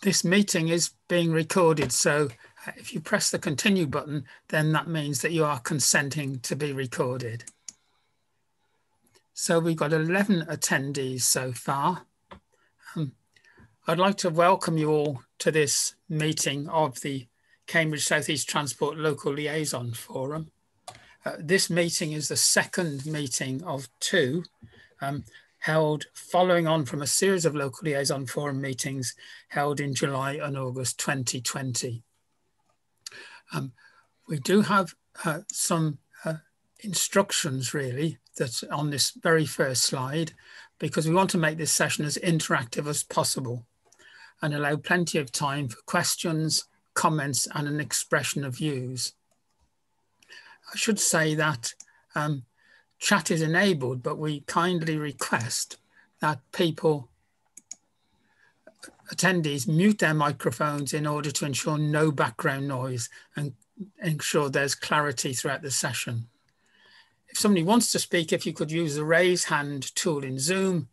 This meeting is being recorded, so if you press the continue button, then that means that you are consenting to be recorded. So we've got 11 attendees so far. I'd like to welcome you all to this meeting of the Cambridge South East Transport Local Liaison Forum. This meeting is the second meeting of two held following on from a series of local liaison forum meetings held in July and August 2020. We do have some instructions really that's on this very first slide, because we want to make this session as interactive as possible and allow plenty of time for questions, comments and an expression of views. I should say that chat is enabled, but we kindly request that attendees mute their microphones in order to ensure no background noise and ensure there's clarity throughout the session. If somebody wants to speak, if you could use the raise hand tool in Zoom,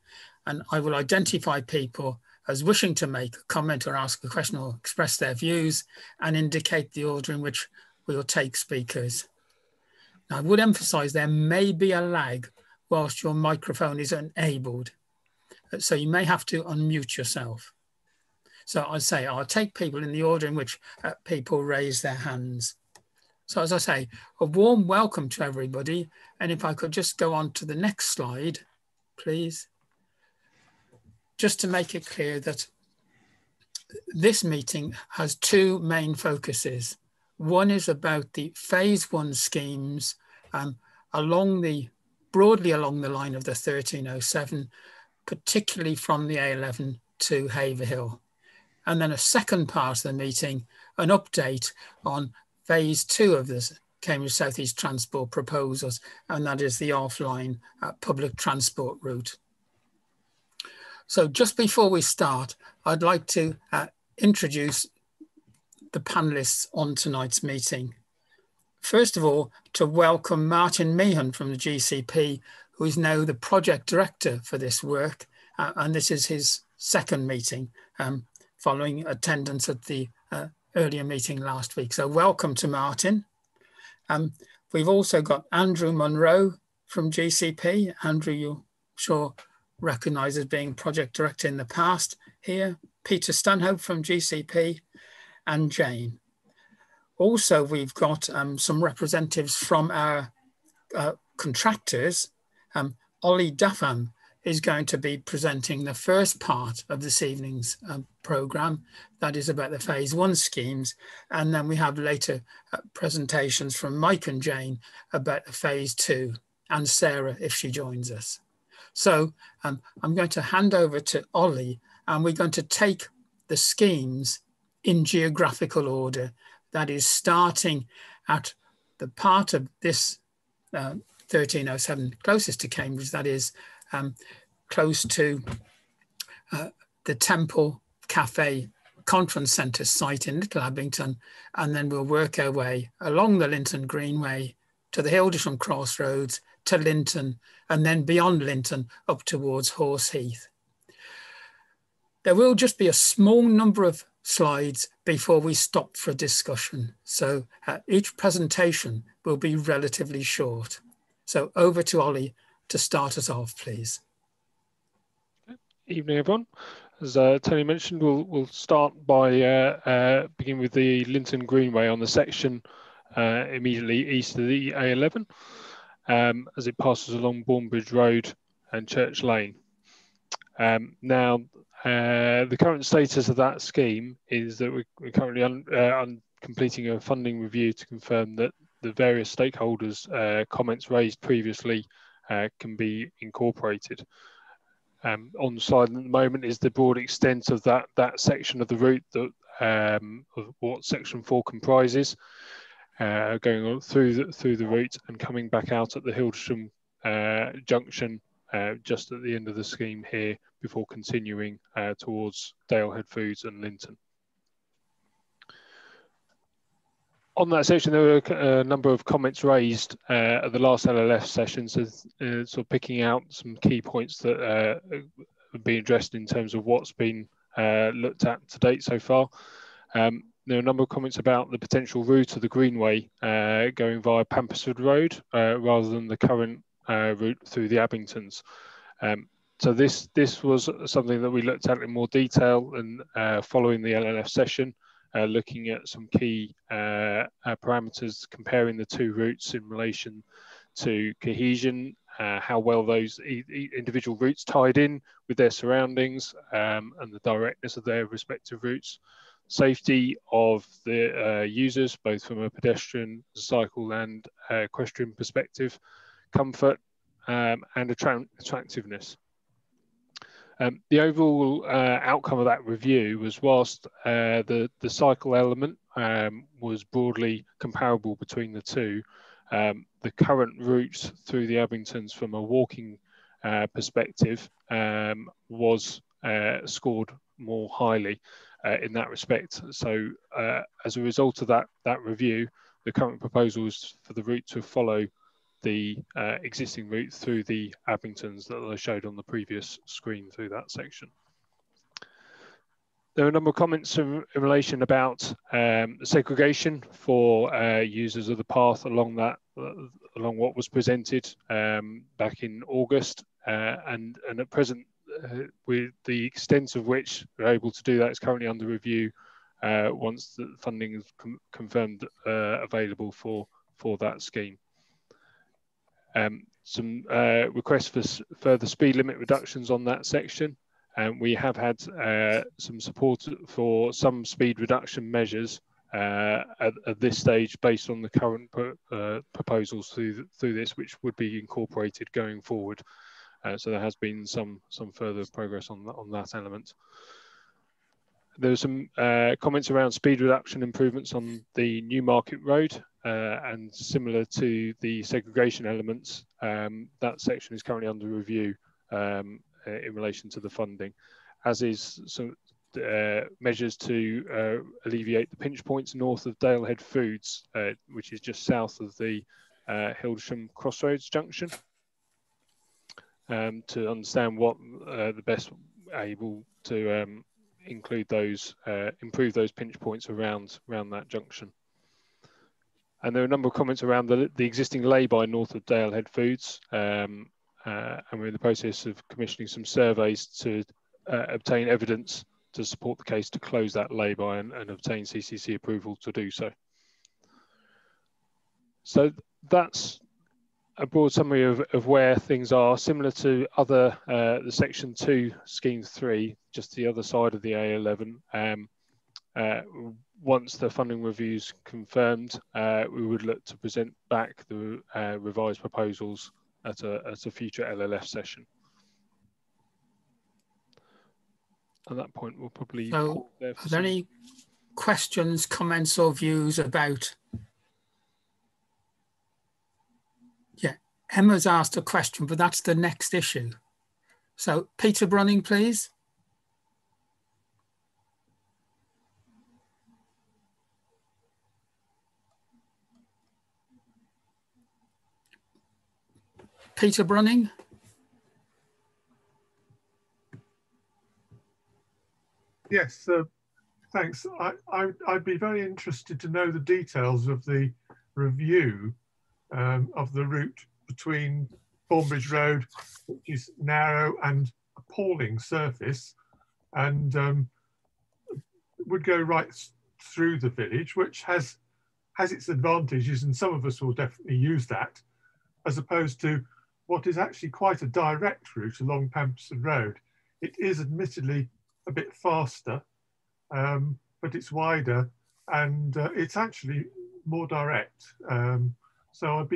and I will identify people as wishing to make a comment or ask a question or express their views and indicate the order in which we will take speakers. Now, I would emphasize there may be a lag whilst your microphone is enabled. So you may have to unmute yourself. So I say, I'll take people in the order in which people raise their hands. So as I say, a warm welcome to everybody. And if I could just go on to the next slide, please. Just to make it clear that this meeting has two main focuses. One is about the phase one schemes broadly along the line of the 1307, particularly from the A11 to Haverhill. And then a second part of the meeting, an update on phase two of the Cambridge South East Transport proposals, and that is the offline public transport route. So just before we start, I'd like to introduce the panelists on tonight's meeting. First of all, to welcome Martin Meehan from the GCP, who is now the project director for this work. And this is his second meeting following attendance at the earlier meeting last week. So welcome to Martin. We've also got Andrew Munro from GCP. Andrew, you're sure recognise as being project director in the past here. Peter Stanhope from GCP. And Jane. Also, we've got some representatives from our contractors. Ollie Duffham is going to be presenting the first part of this evening's programme, that is about the phase one schemes. And then we have later presentations from Mike and Jane about the phase two, and Sarah if she joins us. So I'm going to hand over to Ollie, and we're going to take the schemes in geographical order, that is starting at the part of this 1307 closest to Cambridge, that is close to the Temple Cafe Conference Centre site in Little Abington, and then we'll work our way along the Linton Greenway to the Hildisham Crossroads, to Linton, and then beyond Linton up towards Horse Heath. There will just be a small number of slides before we stop for discussion. So each presentation will be relatively short. So over to Ollie to start us off, please. Evening, everyone. As Tony mentioned, we'll start by beginning with the Linton Greenway on the section immediately east of the A11 as it passes along Bournebridge Road and Church Lane. Now, the current status of that scheme is that we're currently completing a funding review to confirm that the various stakeholders' comments raised previously can be incorporated. On the slide at the moment is the broad extent of that section of the route that of what section 4 comprises, going on through the route and coming back out at the Hildisham junction just at the end of the scheme here, before continuing towards Dalehead Foods and Linton. On that section, there were a number of comments raised at the last LLF session, so sort of picking out some key points that being addressed in terms of what's been looked at to date so far. There are a number of comments about the potential route of the Greenway going via Pampersford Road rather than the current route through the Abingtons. So this was something that we looked at in more detail and following the LLF session, looking at some key parameters, comparing the two routes in relation to cohesion, how well those individual routes tied in with their surroundings and the directness of their respective routes, safety of the users, both from a pedestrian, cycle and equestrian perspective, comfort and attractiveness. The overall outcome of that review was, whilst the cycle element was broadly comparable between the two, the current route through the Abingtons from a walking perspective was scored more highly in that respect. So as a result of that review, the current proposal is for the route to follow the existing route through the Abingtons that I showed on the previous screen through that section. There are a number of comments in relation about segregation for users of the path along what was presented back in August, and at present, with the extent of which we're able to do that is currently under review once the funding is confirmed available for that scheme. Some requests for further speed limit reductions on that section. We have had some support for some speed reduction measures at this stage based on the current proposals through this, which would be incorporated going forward. So there has been some further progress on that element. There were some comments around speed reduction improvements on the Newmarket Road, and similar to the segregation elements, that section is currently under review in relation to the funding, as is some measures to alleviate the pinch points north of Dalehead Foods, which is just south of the Hildesham Crossroads junction, to understand what the best able to include those, improve those pinch points around that junction. And there are a number of comments around the existing lay-by north of Dalehead Foods, and we're in the process of commissioning some surveys to obtain evidence to support the case to close that lay-by and obtain CCC approval to do so. So that's a broad summary of where things are, similar to other the Section 2 Scheme 3, just the other side of the A11. Once the funding review's confirmed, we would look to present back the revised proposals at a future LLF session. At that point, we'll probably... So, are there any questions, comments or views about... Yeah, Emma's asked a question, but that's the next issue. So, Peter Brunning, please. Peter Brunning. Yes, thanks. I'd be very interested to know the details of the review of the route between Thornbridge Road, which is narrow and appalling surface, and would go right through the village, which has its advantages, and some of us will definitely use that, as opposed to what is actually quite a direct route along Pampersford Road. It is admittedly a bit faster, but it's wider and it's actually more direct. So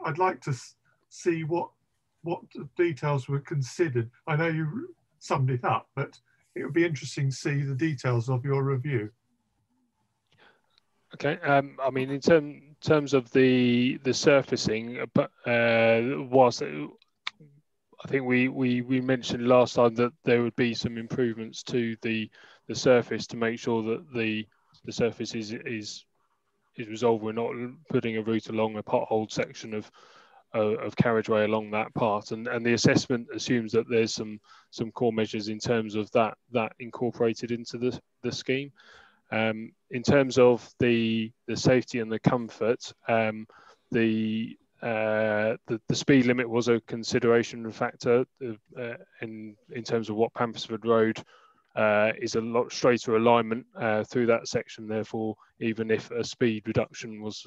I'd like to see what details were considered. I know you summed it up, but it would be interesting to see the details of your review. Okay, I mean, in terms of the surfacing, but whilst I think we mentioned last time that there would be some improvements to the surface to make sure that the surface is resolved. We're not putting a route along a potholed section of of carriageway along that part, and the assessment assumes that there's some core measures in terms of that incorporated into the scheme. In terms of the safety and the comfort, the speed limit was a consideration and factor in terms of what Pampersford Road is a lot straighter alignment through that section. Therefore, even if a speed reduction was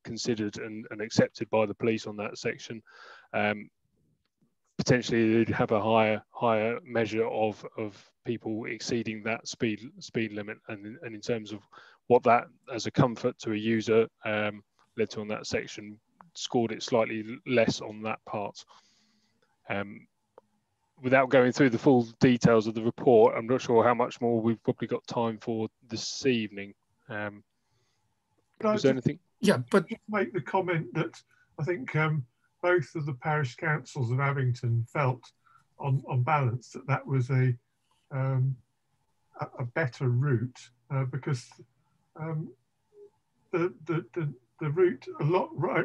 considered and accepted by the police on that section, potentially they'd have a higher measure of people exceeding that speed limit, and in terms of what that as a comfort to a user led to on that section, scored it slightly less on that part. Without going through the full details of the report, I'm not sure how much more we've probably got time for this evening. Was there anything? Yeah, but just make the comment that I think both of the parish councils of Abington felt, on balance, that was a better route because the route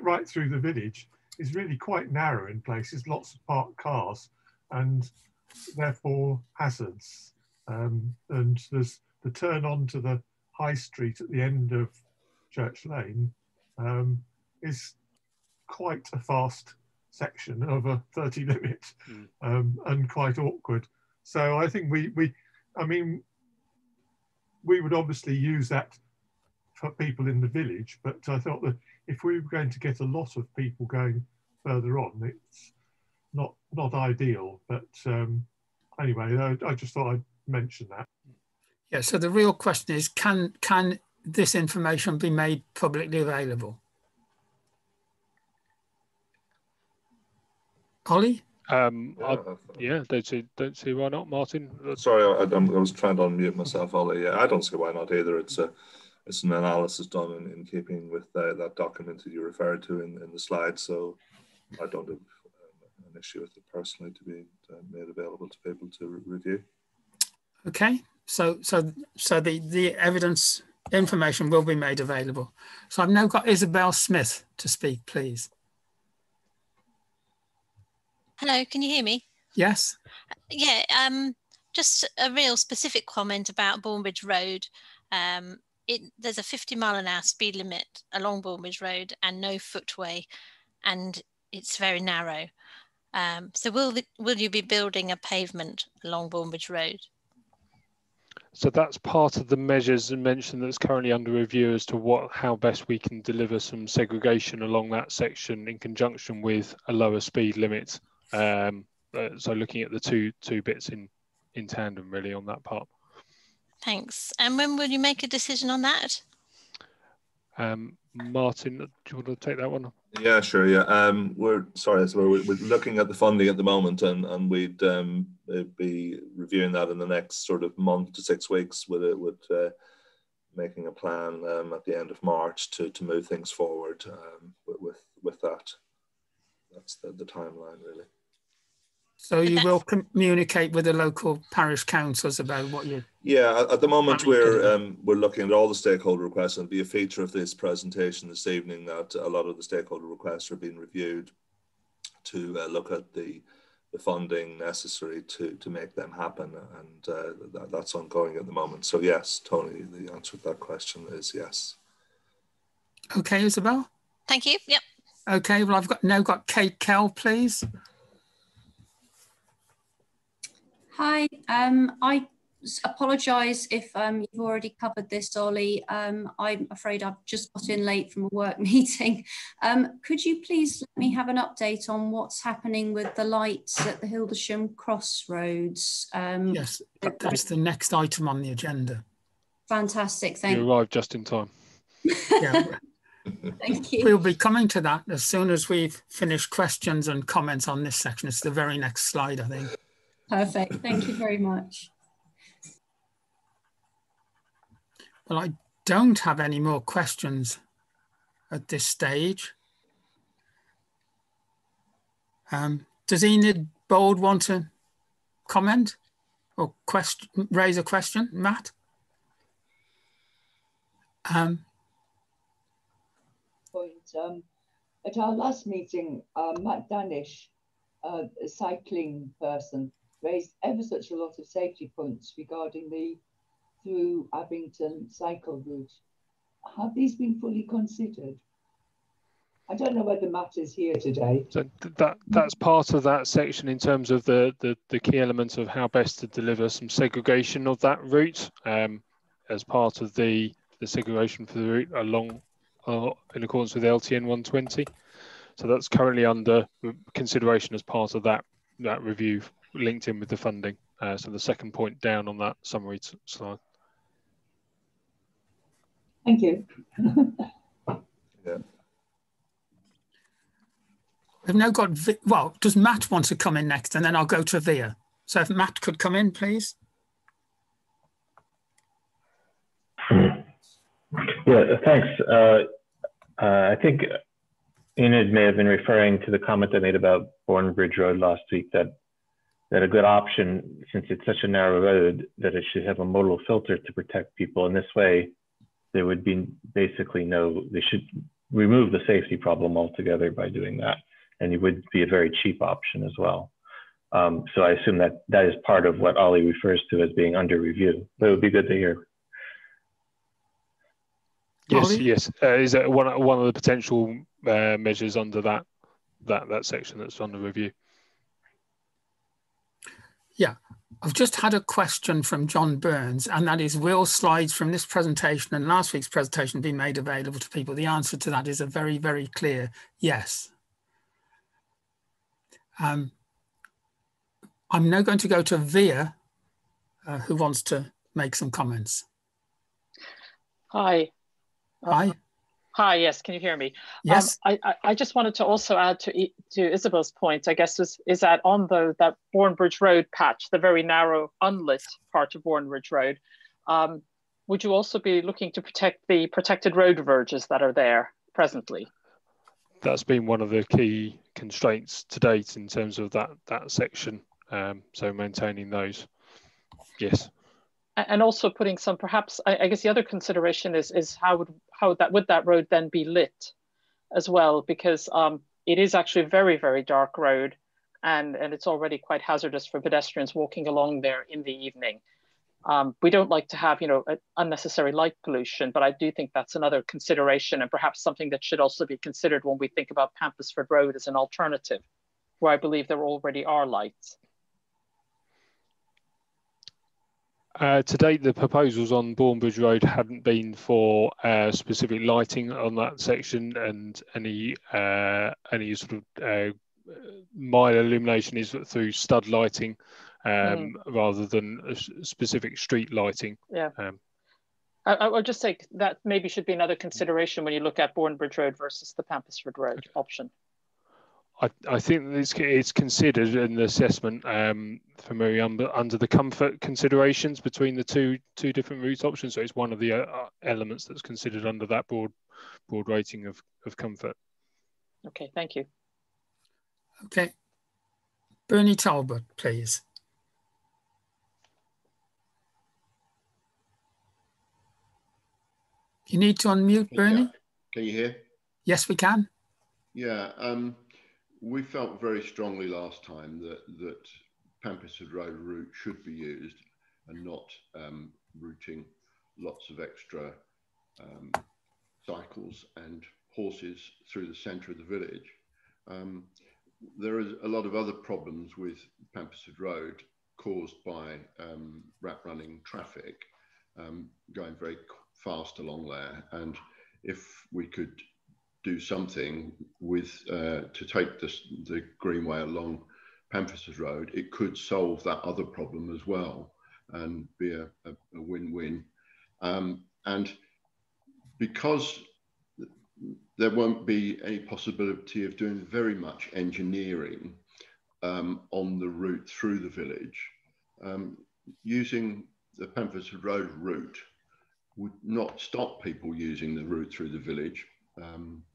right through the village is really quite narrow in places, lots of parked cars, and therefore hazards. And there's the turn on to the high street at the end of Church Lane is quite a fast section of a 30 limit and quite awkward. So I think we would obviously use that for people in the village, but I thought that if we were going to get a lot of people going further on, it's not ideal. But anyway, I just thought I'd mention that. Yeah, so the real question is, can this information be made publicly available? Ollie? Yeah, don't see why not, Martin. Sorry, I was trying to unmute myself, Ollie. Yeah, I don't see why not either. It's an analysis done in keeping with that document that you referred to in the slide, so I don't have an issue with it personally to be made available to people to review. Okay, so the evidence information will be made available. So I've now got Isabel Smith to speak, please. Hello, can you hear me? Yes. Yeah, just a real specific comment about Bournebridge Road. There's a 50-mile-an-hour speed limit along Bournebridge Road and no footway, and it's very narrow. So will you be building a pavement along Bournebridge Road? So that's part of the measures mentioned that's currently under review as to how best we can deliver some segregation along that section in conjunction with a lower speed limit. So looking at the two bits in tandem really on that part. Thanks. And when will you make a decision on that? Martin, do you want to take that one? Yeah, sure. Yeah, we're looking at the funding at the moment, and we'd be reviewing that in the next sort of month to 6 weeks with making a plan at the end of March to move things forward with that. That's the timeline really. So you will communicate with the local parish councils about what you... Yeah, at the moment we're looking at all the stakeholder requests, and it'll be a feature of this presentation this evening that a lot of the stakeholder requests are being reviewed to look at the funding necessary to make them happen, and that's ongoing at the moment. So yes, Tony, the answer to that question is yes. Okay, Isabel? Thank you. Yep. Okay, well, I've now got Kate Kell, please. Hi, I apologise if you've already covered this, Ollie. I'm afraid I've just got in late from a work meeting. Could you please let me have an update on what's happening with the lights at the Hildersham Crossroads? Yes, that's the next item on the agenda. Fantastic, thank you. You arrived just in time. Yeah. Thank you. We'll be coming to that as soon as we've finished questions and comments on this section. It's the very next slide, I think. Perfect, thank you very much. Well, I don't have any more questions at this stage. Does Enid Bold want to comment or raise a question, Matt? At our last meeting, Matt Danish, a cycling person, raised ever such a lot of safety points regarding the through Abington cycle route. Have these been fully considered? I don't know whether Matt is here today. So that's part of that section in terms of the key elements of how best to deliver some segregation of that route as part of the segregation for the route along in accordance with LTN 120. So that's currently under consideration as part of that review linked in with the funding. So the second point down on that summary slide. Thank you. Yeah. We've now got, well, does Matt want to come in next? And then I'll go to Via. So if Matt could come in, please. Yeah, thanks. I think Enid may have been referring to the comment I made about Bournebridge Road last week, that a good option, since it's such a narrow road, that it should have a modal filter to protect people. In this way, there would be basically they should remove the safety problem altogether by doing that. And it would be a very cheap option as well. So I assume that is part of what Ollie refers to as being under review, but it would be good to hear. Yes, Ollie? yes. Is that one of the potential measures under that section that's under review? Yeah, I've just had a question from John Burns, and that is, will slides from this presentation and last week's presentation be made available to people? The answer to that is a very, very clear yes. I'm now going to go to Via, who wants to make some comments. Hi. Hi. Hi, yes, can you hear me? Yes. I just wanted to also add to Isabel's point, I guess, is that on that Bournebridge Road patch, the very narrow unlit part of Bournebridge Road, would you also be looking to protect the protected road verges that are there presently? That's been one of the key constraints to date in terms of that section. So maintaining those, yes. And also putting some, perhaps, I guess the other consideration is how would that road then be lit as well, because it is actually a very, very dark road, and it's already quite hazardous for pedestrians walking along there in the evening. We don't like to have, unnecessary light pollution, but I do think that's another consideration, and perhaps something that should also be considered when we think about Pampisford Road as an alternative, where I believe there already are lights. To date, the proposals on Bournebridge Road hadn't been for specific lighting on that section, and any sort of mild illumination is through stud lighting rather than specific street lighting. Yeah. I would just say that maybe should be another consideration when you look at Bournebridge Road versus the Pampisford Road option. I think it's considered in the assessment for Miriam under the comfort considerations between the two different route options. So it's one of the elements that's considered under that broad rating of comfort. Okay, thank you. Okay, Bernie Talbot, please. You need to unmute, Bernie. Yeah. Can you hear? Yes, we can. Yeah. We felt very strongly last time that Pampisford Road route should be used and not routing lots of extra cycles and horses through the centre of the village. There is a lot of other problems with Pampisford Road caused by rat running traffic going very fast along there, and if we could do something with to take the Greenway along Pampisford Road, it could solve that other problem as well and be a win-win. And because there won't be any possibility of doing very much engineering on the route through the village, using the Pampisford Road route would not stop people using the route through the village,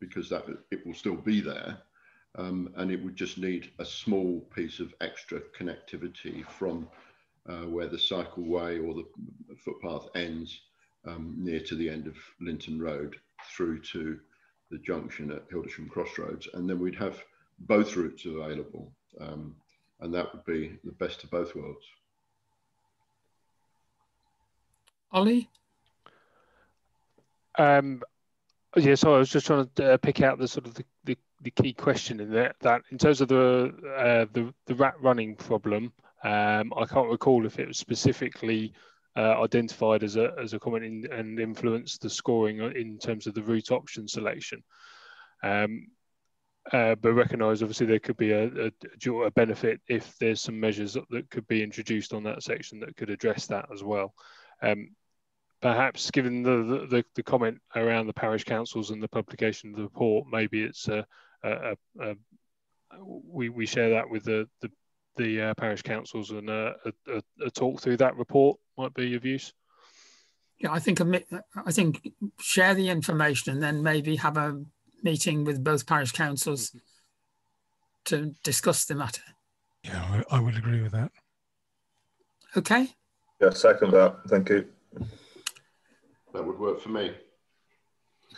because it will still be there, and it would just need a small piece of extra connectivity from where the cycleway or the footpath ends near to the end of Linton Road through to the junction at Hildisham Crossroads, and then we'd have both routes available, and that would be the best of both worlds. Ollie? Yeah, so I was just trying to pick out the sort of the key question in there, that in terms of the rat running problem. I can't recall if it was specifically identified as a comment and influenced the scoring in terms of the route option selection. But recognise obviously there could be a benefit if there's some measures that could be introduced on that section that could address that as well. Perhaps given the comment around the parish councils and the publication of the report, maybe it's we share that with the parish councils, and a talk through that report might be of use. Yeah, I think share the information and then maybe have a meeting with both parish councils to discuss the matter. Yeah, I would agree with that. Okay. Yeah, second that. Thank you. That would work for me.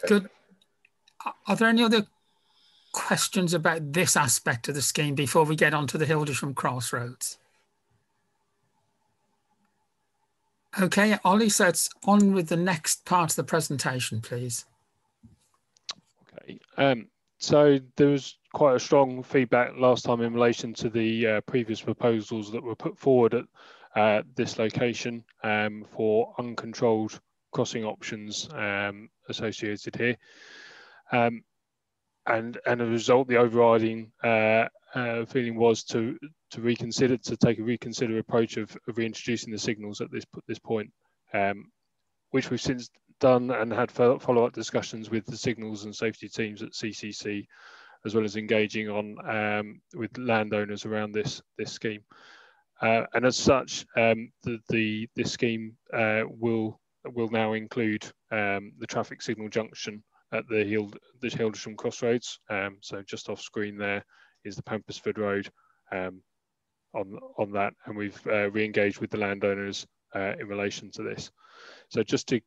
Okay. Good. Are there any other questions about this aspect of the scheme before we get on to the Hildisham Crossroads? Okay, Ollie, so it's on with the next part of the presentation, please. Okay. So there was quite a strong feedback last time in relation to the previous proposals that were put forward at this location for uncontrolled crossing options associated here, and as a result, the overriding feeling was to take a reconsider approach of reintroducing the signals at this point, which we've since done and had follow-up discussions with the signals and safety teams at CCC, as well as engaging on with landowners around this scheme. And as such, this scheme will now include the traffic signal junction at the Hildisham Crossroads. So just off screen there is the Pampersford Road on that, and we've re-engaged with the landowners in relation to this. So just to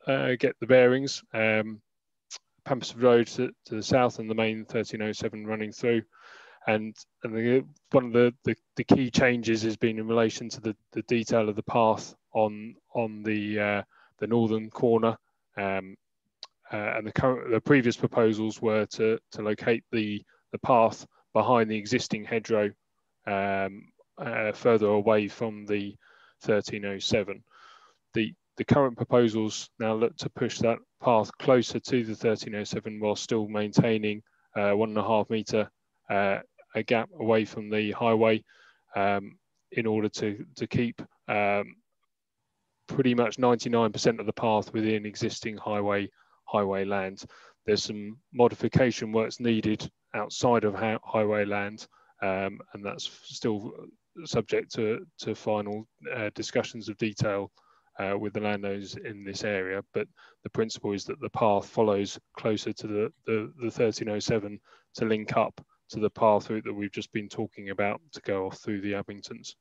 get the bearings, Pampersford Road to the south and the main 1307 running through. And one of the key changes has been in relation to the detail of the path on the northern corner, and the previous proposals were to locate the path behind the existing hedgerow, further away from the 1307. The current proposals now look to push that path closer to the 1307 while still maintaining 1.5 metre a gap away from the highway, in order to keep pretty much 99% of the path within existing highway land. There's some modification works needed outside of highway land, and that's still subject to final discussions of detail with the landowners in this area. But the principle is that the path follows closer to the 1307 to link up to the path route that we've just been talking about to go off through the Abingtons.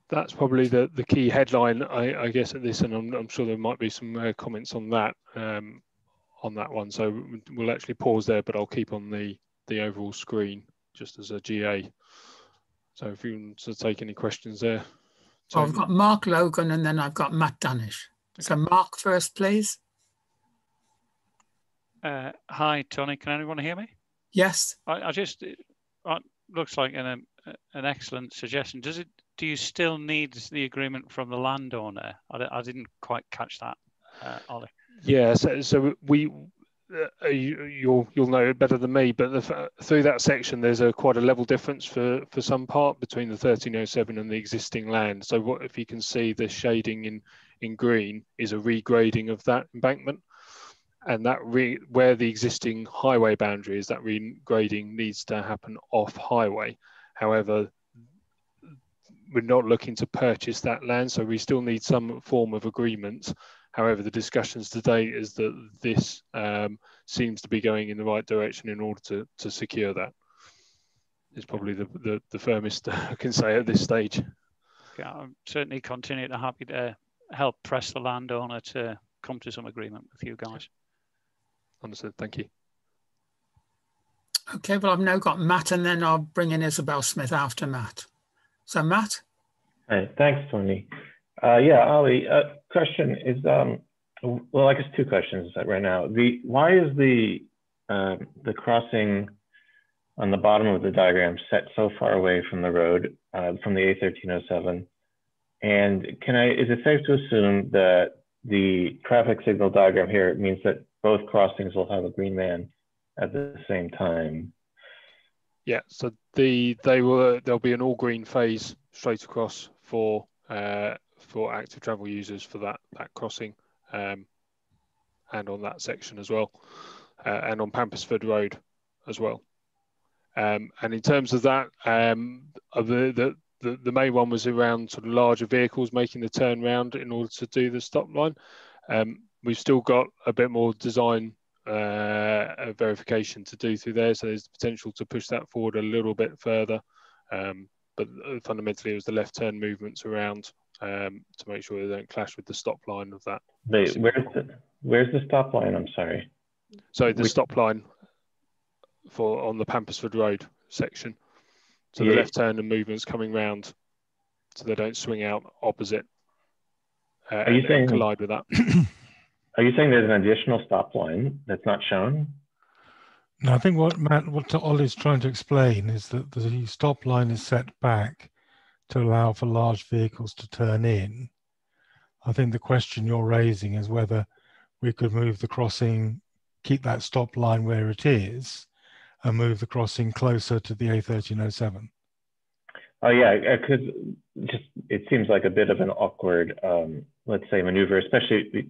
That's probably the key headline, I guess, at this, and I'm sure there might be some comments on that one. So we'll actually pause there, but I'll keep on the overall screen just as a GA. So if you want to take any questions there. Well, I've got Mark Logan and then I've got Matt Danish. Okay. So Mark first, please. Hi, Tony. Can anyone hear me? Yes. I just, it looks like an excellent suggestion. Do you still need the agreement from the landowner? I didn't quite catch that, Ollie. Yeah, so we, you'll know it better than me, but through that section, there's quite a level difference for some part between the 1307 and the existing land. So what if you can see the shading in green is a regrading of that embankment, and that where the existing highway boundary is, that regrading needs to happen off highway. However, we're not looking to purchase that land, so we still need some form of agreement. However, the discussions today is that this seems to be going in the right direction in order to secure that. It's probably the firmest I can say at this stage. Yeah, I'm certainly happy to help press the landowner to come to some agreement with you guys. Understood. Thank you. Okay, well, I've now got Matt, and then I'll bring in Isabel Smith after Matt. So, Matt? Hey, thanks, Tony. Yeah, Ollie, question is, well, I guess two questions right now. Why is the crossing on the bottom of the diagram set so far away from the road, from the A1307? And is it safe to assume that the traffic signal diagram here means that both crossings will have a green man at the same time? Yeah, so there'll be an all green phase straight across for active travel users for that crossing, and on that section as well, and on Pampersford Road as well. And in terms of that, the main one was around sort of larger vehicles making the turn round in order to do the stop line. We've still got a bit more design verification to do through there, so there's the potential to push that forward a little bit further. But fundamentally, it was the left turn movements around to make sure they don't clash with the stop line of that. Wait, where's the stop line? I'm sorry. So the stop line on the Pampersford Road section. So the left turn and movements coming round, so they don't swing out opposite and collide with that. Are you saying there's an additional stop line that's not shown? No, I think what Ollie's trying to explain is that the stop line is set back to allow for large vehicles to turn in. I think the question you're raising is whether we could move the crossing, keep that stop line where it is, and move the crossing closer to the A1307. Oh yeah, because it seems like a bit of an awkward, let's say, maneuver, especially,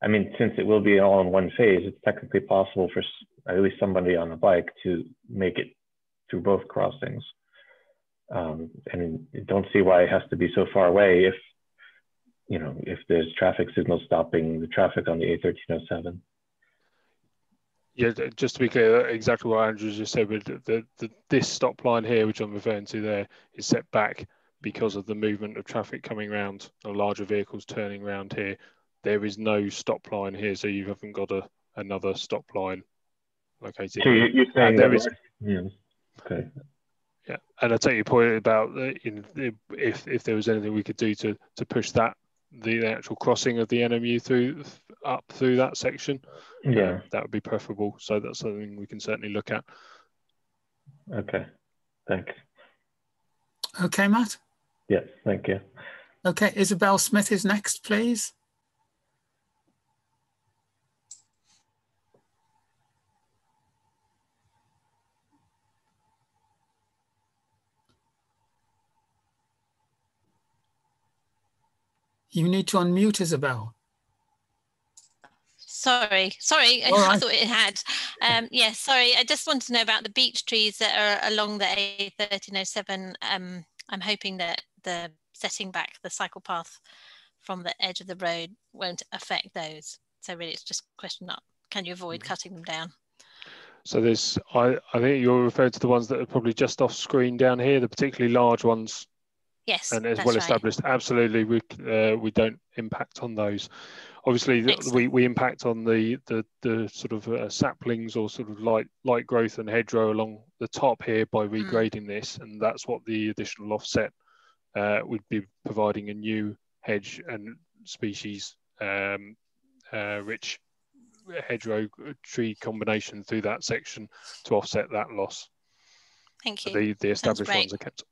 I mean, since it will be all in one phase, it's technically possible for at least somebody on a bike to make it through both crossings. And I don't see why it has to be so far away if there's traffic signals stopping the traffic on the A1307. Yeah, just to be clear, exactly what Andrew just said, but this stop line here, which I'm referring to there, is set back because of the movement of traffic coming around, or larger vehicles turning around here. There is no stop line here, so you haven't got another stop line located. So you're saying there is? Yeah. Okay. Yeah, and I take your point about if there was anything we could do to push the actual crossing of the NMU up through that section, yeah, that would be preferable. So that's something we can certainly look at. Okay, thanks. Okay, Matt. Yes, thank you. Okay, Isabel Smith is next, please. You need to unmute, Isabel. Sorry, All right. I thought it had. Yeah, sorry, I just wanted to know about the beech trees that are along the A1307. I'm hoping that the setting back the cycle path from the edge of the road won't affect those. So really it's just a question of, can you avoid cutting them down? So I think you're referring to the ones that are probably just off screen down here, the particularly large ones. Yes, and as well established. Absolutely, we don't impact on those. Obviously, we impact on the sort of saplings or sort of light growth and hedgerow along the top here by regrading this, and that's what the additional offset would be, providing a new hedge and species rich hedgerow tree combination through that section to offset that loss. Thank you. The established ones are kept.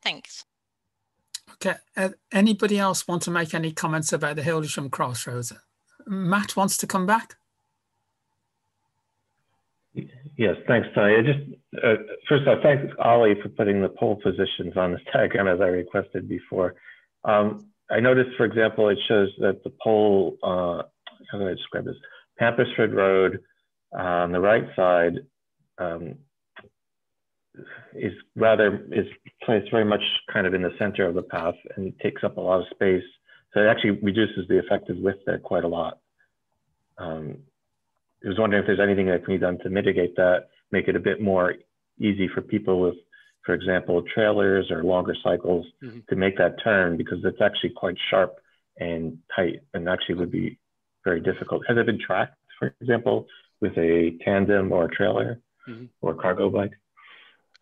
Thanks. Okay. Anybody else want to make any comments about the Hildisham Crossroads? Matt wants to come back. Yes, thanks, Tony. First off, thanks, Ollie, for putting the pole positions on this diagram as I requested before. I noticed, for example, it shows that the pole, how do I describe this? Pampersford Road on the right side is placed very much kind of in the center of the path and takes up a lot of space. So it actually reduces the effective width there quite a lot. I was wondering if there's anything that can be done to mitigate that, make it a bit more easy for people with, for example, trailers or longer cycles to make that turn, because it's actually quite sharp and tight, and actually would be very difficult. Has it been tracked, for example, with a tandem or a trailer or a cargo bike?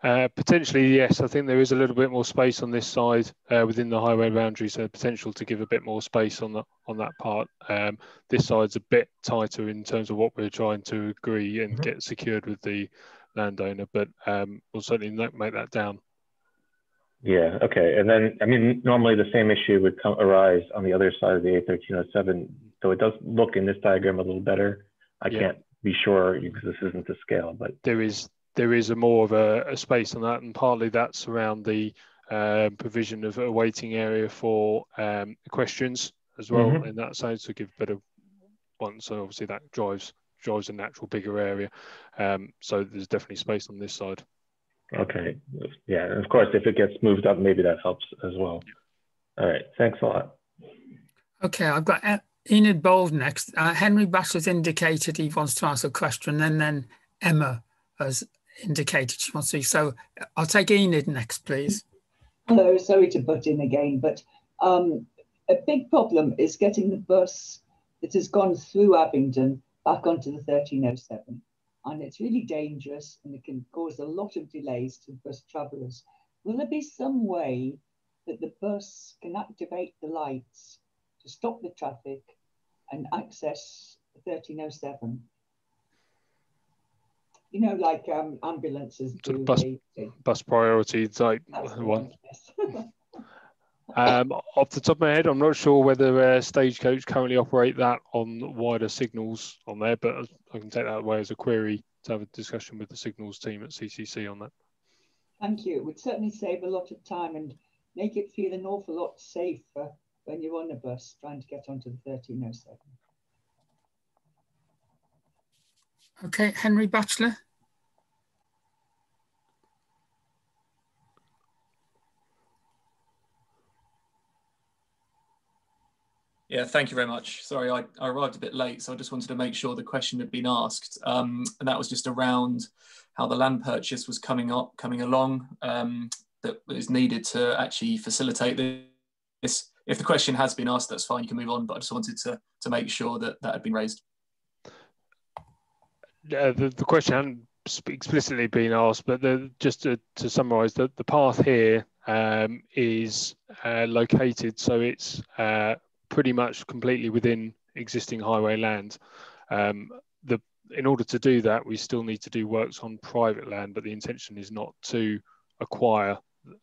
Potentially, yes. I think there is a little bit more space on this side within the highway boundary, so potential to give a bit more space on that part. This side's a bit tighter in terms of what we're trying to agree and get secured with the landowner, but we'll certainly make that down. Yeah, okay. And then, I mean, normally the same issue would arise on the other side of the A1307. So it does look in this diagram a little better. I can't be sure because this isn't the scale, but there is a more of a space on that, and partly that's around the provision of a waiting area for equestrians as well in that side, to give better one. So obviously that drives a natural bigger area. So there's definitely space on this side. Okay, yeah, and of course, if it gets moved up, maybe that helps as well. All right, thanks a lot. Okay, I've got Enid Bold next. Henry Batchler's indicated he wants to ask a question, and then Emma has indicated she wants to. So I'll take Enid next, please. Hello, sorry to butt in again, but a big problem is getting the bus that has gone through Abingdon back onto the 1307. And it's really dangerous and it can cause a lot of delays to bus travellers. Will there be some way that the bus can activate the lights to stop the traffic and access the 1307? You know, like ambulances do. Bus priority type one. Yes. Off the top of my head, I'm not sure whether Stagecoach currently operate that on wider signals on there, but I can take that away as a query to have a discussion with the signals team at CCC on that. Thank you. It would certainly save a lot of time and make it feel an awful lot safer when you're on a bus trying to get onto the 1307. Okay, Henry Batchler. Yeah, thank you very much. Sorry, I arrived a bit late, so I just wanted to make sure the question had been asked. And that was just around how the land purchase was coming along, that is needed to actually facilitate this. If the question has been asked, that's fine, you can move on, but I just wanted to make sure that that had been raised. The question hadn't explicitly been asked, but just to summarise, the path here is located, so it's pretty much completely within existing highway land. In order to do that, we still need to do works on private land, but the intention is not to acquire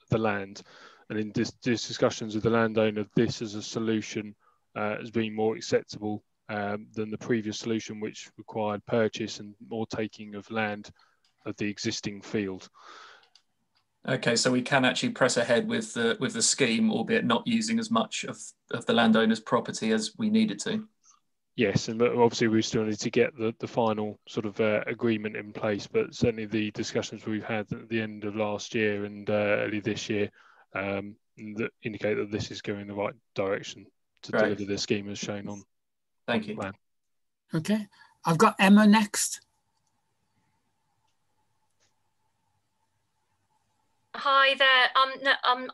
the land. And in discussions with the landowner, this as a solution has been more acceptable than the previous solution, which required purchase and more taking of land of the existing field. Okay, so we can actually press ahead with the scheme, albeit not using as much of the landowner's property as we needed to. Yes, and obviously we still need to get the final sort of agreement in place, but certainly the discussions we've had at the end of last year and early this year that indicate that this is going in the right direction to deliver the scheme as shown on. Thank you. Plan. Okay, I've got Emma next. Hi there.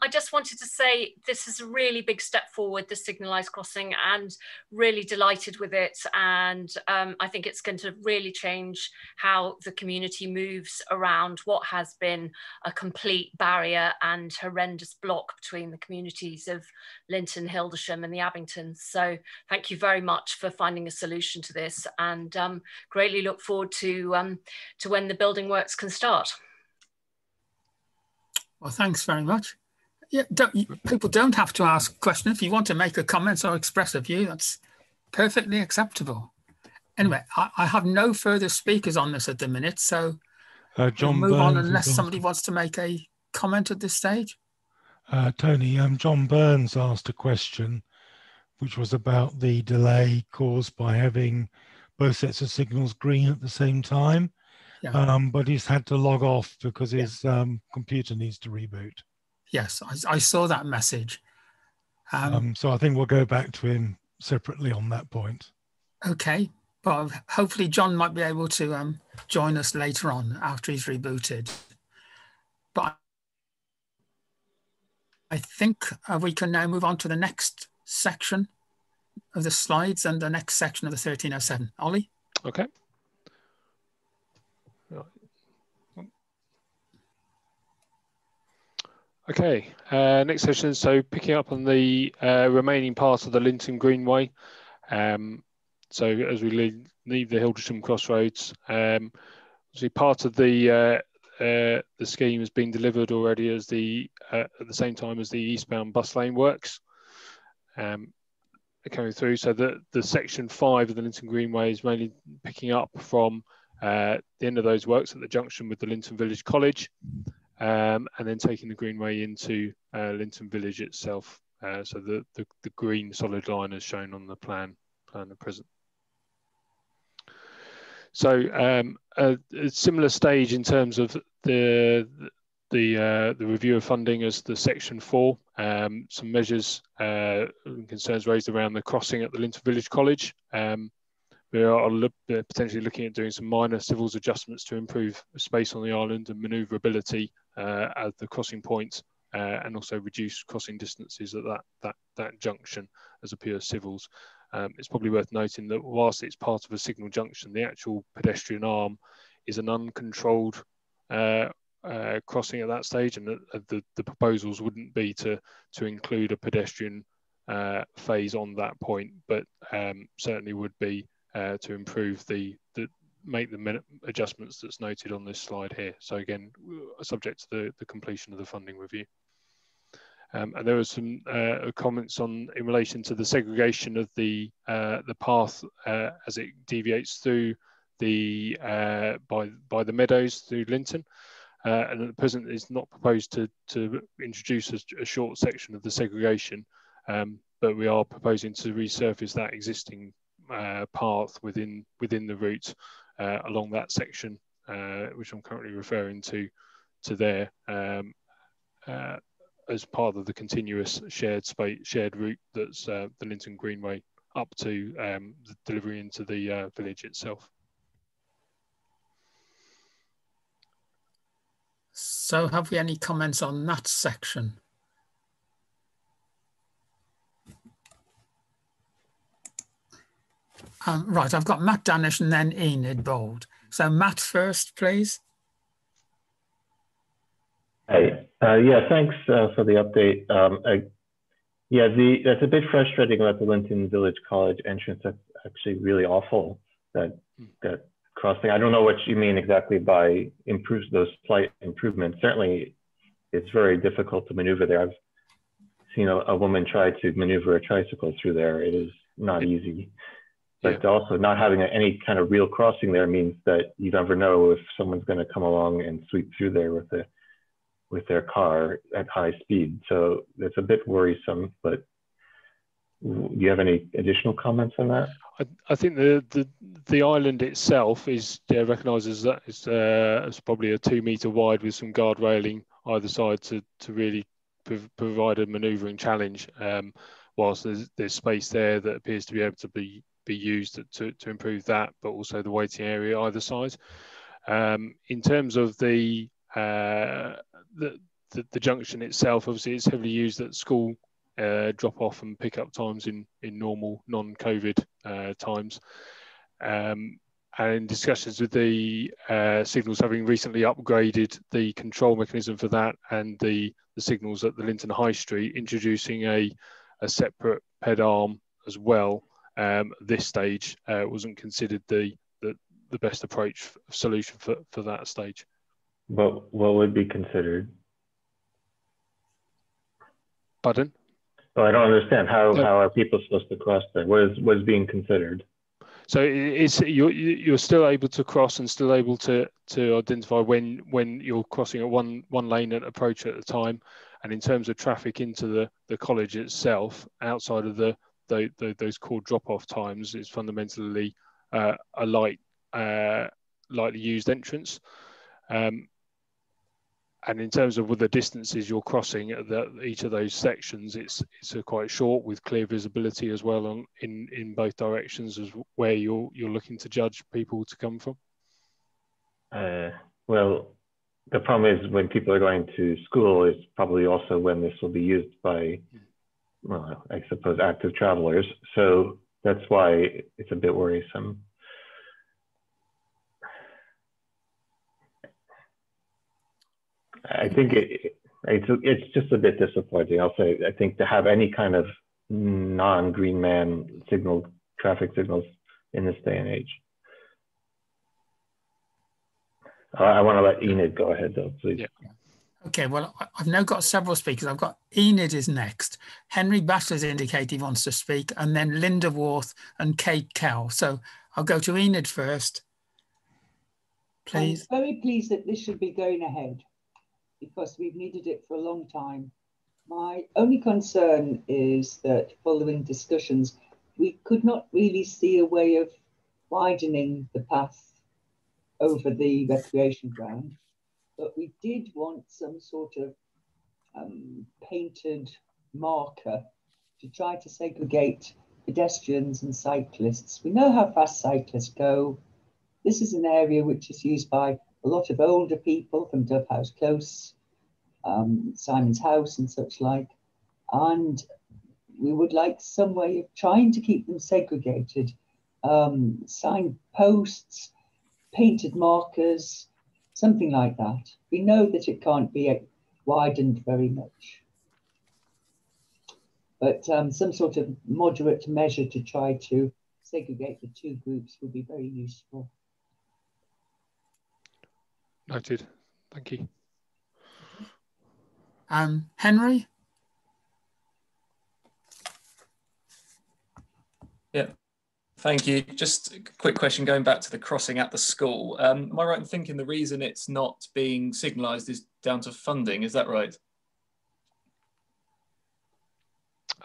I just wanted to say this is a really big step forward, the signalised crossing, and really delighted with it. And I think it's going to really change how the community moves around what has been a complete barrier and horrendous block between the communities of Linton, Hildesham and the Abingtons. So thank you very much for finding a solution to this, and greatly look forward to when the building works can start. Well, thanks very much. Yeah, people don't have to ask questions. If you want to make a comment or express a view, that's perfectly acceptable. Anyway, I have no further speakers on this at the minute, so John we'll move on Burns unless somebody wants to make a comment at this stage. Tony, John Burns asked a question, which was about the delay caused by having both sets of signals green at the same time. Yeah. But he's had to log off because his computer needs to reboot. Yes, I saw that message. So I think we'll go back to him separately on that point. Okay, but hopefully John might be able to join us later on after he's rebooted. But I think we can now move on to the next section. of the slides and the next section of the 1307. Ollie? Okay. Okay, next session. So picking up on the remaining part of the Linton Greenway. So as we leave the Hildresham Crossroads, obviously part of the scheme has been delivered already as at the same time as the eastbound bus lane works coming through. So the section 5 of the Linton Greenway is mainly picking up from the end of those works at the junction with the Linton Village College, and then taking the Greenway into Linton Village itself. So the green solid line is shown on the plan at present. So a similar stage in terms of the review of funding as the section 4. Some measures and concerns raised around the crossing at the Linton Village College. We are potentially looking at doing some minor civils adjustments to improve space on the island and manoeuvrability at the crossing point, and also reduce crossing distances at that junction as a pure civils. It's probably worth noting that whilst it's part of a signal junction, the actual pedestrian arm is an uncontrolled crossing at that stage, and the proposals wouldn't be to include a pedestrian phase on that point, but certainly would be to improve make the adjustments that's noted on this slide here. So again, subject to the completion of the funding review. And there were some comments in relation to the segregation of the path as it deviates through by the meadows through Linton, and at the present is not proposed to introduce a short section of the segregation, but we are proposing to resurface that existing path within the route along that section, which I'm currently referring to there. As part of the continuous shared route that's the Linton Greenway up to the delivery into the village itself. So have we any comments on that section? Right, I've got Matt Danish and then Enid Bold. So Matt first, please. Hey, yeah, thanks for the update. That's a bit frustrating about the Linton Village College entrance. That's actually really awful, that crossing. I don't know what you mean exactly by those slight improvements. Certainly, it's very difficult to maneuver there. I've seen a woman try to maneuver a tricycle through there. It is not easy. But also not having any kind of real crossing there means that you never know if someone's going to come along and sweep through there with their car at high speed. So it's a bit worrisome, but do you have any additional comments on that? I think the island itself is recognises that it's probably a 2 metre wide with some guard railing either side to really provide a manoeuvring challenge, whilst there's space there that appears to be able to be used to improve that, but also the waiting area either side. In terms of the junction itself, obviously it's heavily used at school drop off and pick up times in normal non-COVID times, and in discussions with the signals, having recently upgraded the control mechanism for that and the signals at the Linton High Street, introducing a separate ped arm as well. This stage wasn't considered the best approach solution for that stage. What would be considered? Pardon? Well, I don't understand. How are people supposed to cross there? What is being considered? So you're still able to cross and still able to identify when you're crossing at one lane at approach at a time. And in terms of traffic into the college itself, outside of those core drop-off times, is fundamentally a lightly used entrance. And in terms of the distances you're crossing at each of those sections, it's quite short with clear visibility as well in both directions as where you're looking to judge people to come from. Well, the problem is when people are going to school is probably also when this will be used by, well, I suppose active travelers. So that's why it's a bit worrisome. I think it's just a bit disappointing. I'll say, I think to have any kind of non-green man traffic signals in this day and age. I want to let Enid go ahead though, please. Yeah. Okay, well, I've now got several speakers. I've got Enid is next. Henry Butler's indicated he wants to speak, and then Linda Worth and Kate Kell. So I'll go to Enid first, please. I'm very pleased that this should be going ahead, because we've needed it for a long time. My only concern is that following discussions, we could not really see a way of widening the path over the recreation ground, but we did want some sort of painted marker to try to segregate pedestrians and cyclists. We know how fast cyclists go. This is an area which is used by a lot of older people from Dove House Close, Simon's House and such like. And we would like some way of trying to keep them segregated. Signposts, painted markers, something like that. We know that it can't be widened very much. But some sort of moderate measure to try to segregate the two groups would be very useful. Noted. Thank you. Henry? Yeah, thank you. Just a quick question going back to the crossing at the school. Am I right in thinking the reason it's not being signalised is down to funding? Is that right?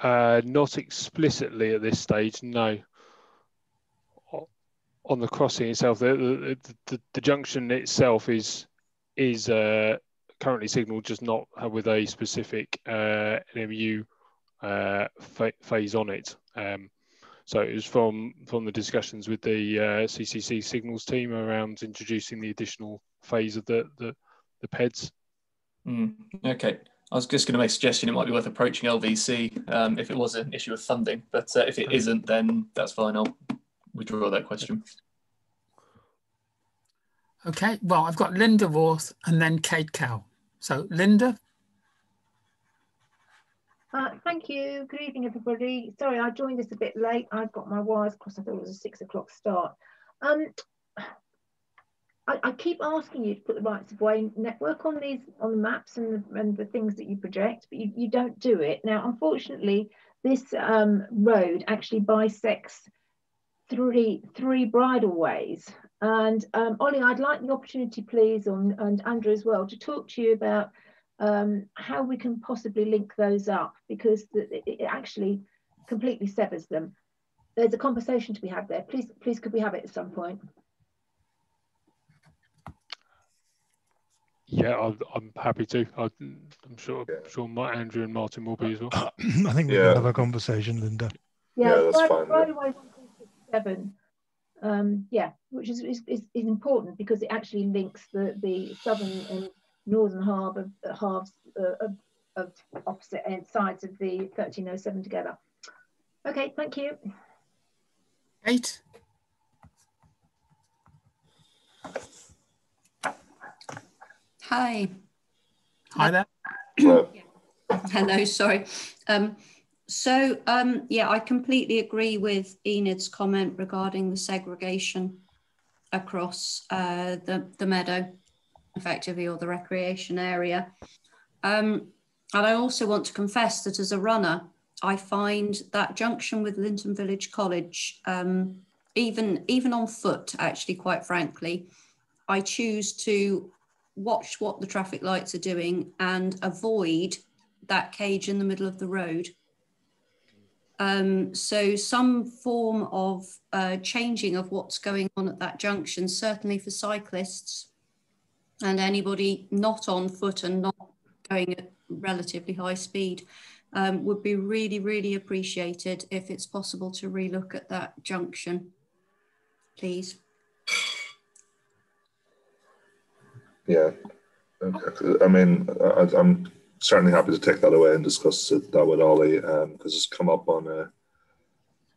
Not explicitly at this stage, no. On the crossing itself, the junction itself is currently signalled, just not with a specific NMU phase on it. So it was from the discussions with the CCC signals team around introducing the additional phase of the PEDs. Okay. I was just going to make a suggestion it might be worth approaching LVC if it was an issue of funding, but if it isn't, then that's fine. I'll withdraw that question. Okay, well, I've got Linda Worth and then Kate Kell. So, Linda? Thank you. Good evening, everybody. Sorry, I joined this a bit late. I've got my wires crossed. I thought it was a 6 o'clock start. I keep asking you to put the rights of way network on the maps and the things that you project, but you don't do it. Now, unfortunately, this road actually bisects three bridleways. And Ollie, I'd like the opportunity, please, and Andrew as well, to talk to you about how we can possibly link those up, because it actually completely severs them. There's a conversation to be had there. Please, could we have it at some point? Yeah, I'm happy to. I'm sure Andrew and Martin will be as well. I think we can have a conversation, Linda. Yeah, that's fine. Bridleway 1367, yeah, which is important because it actually links the southern and northern halves of opposite sides of the 1307 together. Okay, thank you. 8. Hi. Hi there. Hello, sorry. Yeah, I completely agree with Enid's comment regarding the segregation across the meadow, effectively, or the recreation area. And I also want to confess that as a runner, I find that junction with Linton Village College, even on foot, actually, quite frankly, I choose to watch what the traffic lights are doing and avoid that cage in the middle of the road. So some form of changing of what's going on at that junction, certainly for cyclists and anybody not on foot and not going at relatively high speed, would be really, really appreciated if it's possible to relook at that junction, please. Yeah, I mean, I'm certainly happy to take that away and discuss that with Ollie, because it's come up on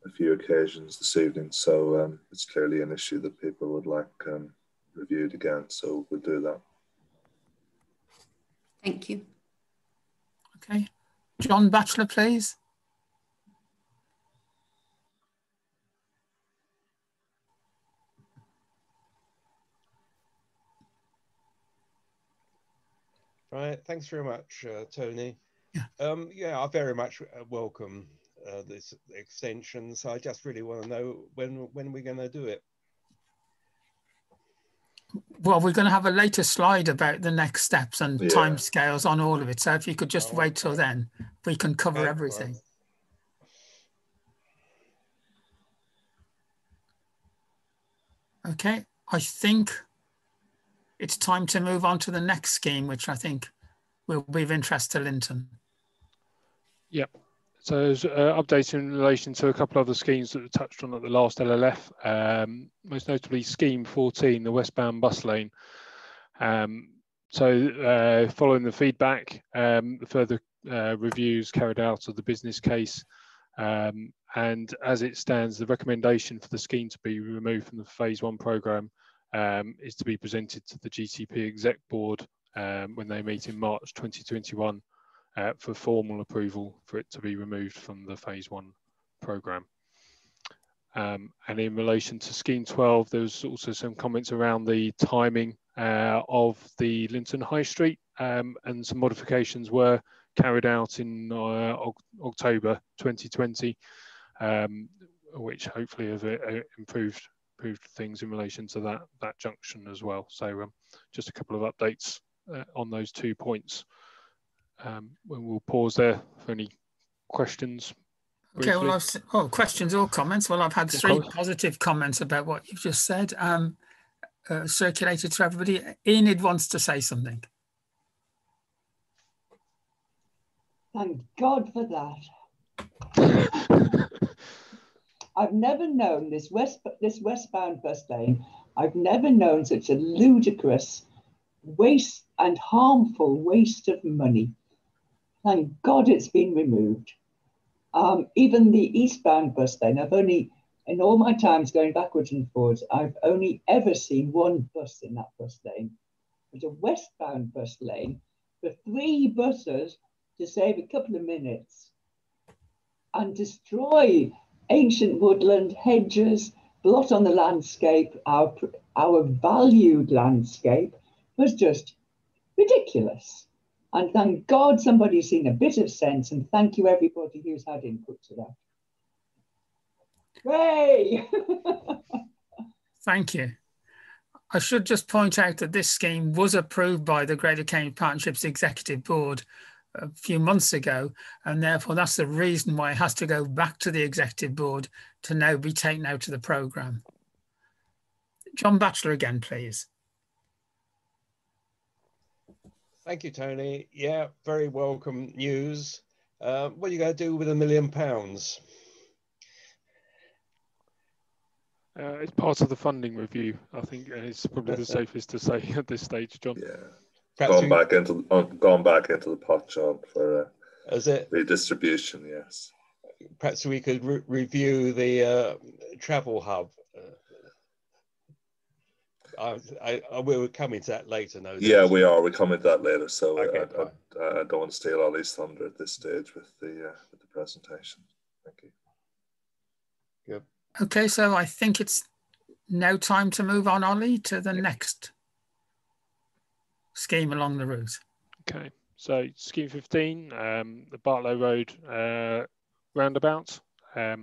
a few occasions this evening. So it's clearly an issue that people would like reviewed again. So we'll do that. Thank you. Okay. John Batchelor, please. Right, thanks very much, Tony. Yeah, I very much welcome this extension. So I just really want to know when we're going to do it. Well, we're going to have a later slide about the next steps and timescales on all of it. So if you could just wait till then, we can cover everything. Okay, I think it's time to move on to the next scheme, which I think will be of interest to Linton. Yep. So there's updates in relation to a couple of other schemes that were touched on at the last LLF, most notably Scheme 14, the Westbound bus lane. Following the feedback, further reviews carried out of the business case, and as it stands, the recommendation for the scheme to be removed from the Phase 1 programme is to be presented to the GCP Exec Board when they meet in March 2021 for formal approval for it to be removed from the Phase 1 programme. And in relation to Scheme 12, there was also some comments around the timing of the Linton High Street, and some modifications were carried out in October 2020, which hopefully have improved things in relation to that junction as well. So just a couple of updates on those 2 points. We'll pause there for any questions. Briefly. Okay, well, questions or comments? Well, I've had 3 positive comments about what you've just said, circulated to everybody. Enid wants to say something. Thank God for that. I've never known this westbound bus lane. I've never known such a ludicrous waste and harmful waste of money. Thank God it's been removed. Even the eastbound bus lane, I've only, in all my times going backwards and forwards, I've only ever seen one bus in that bus lane. But a westbound bus lane for 3 buses to save a couple of minutes and destroy ancient woodland, hedges, blot on the landscape, our valued landscape, was just ridiculous. And thank God somebody's seen a bit of sense, and thank you everybody who's had input to that. Hooray! Thank you. I should just point out that this scheme was approved by the Greater Cambridge Partnerships Executive Board a few months ago, and therefore that's the reason why it has to go back to the Executive Board to now be taken out of the programme. John Batchelor again, please. Thank you, Tony. Yeah, very welcome news. What are you going to do with £1 million? It's part of the funding review, I think, and it's probably the safest to say at this stage, John. Yeah, gone back into the pot, John, for redistribution. Yes. Perhaps we could review the travel hub. We're coming to that later, no doubt. Yeah, we are. We're coming to that later. So okay, I don't want to steal Ollie's thunder at this stage with the presentation. Thank you. Good. Okay, so I think it's now time to move on, Ollie, to the next scheme along the route. Okay, so Scheme 15, the Barlow Road roundabout. As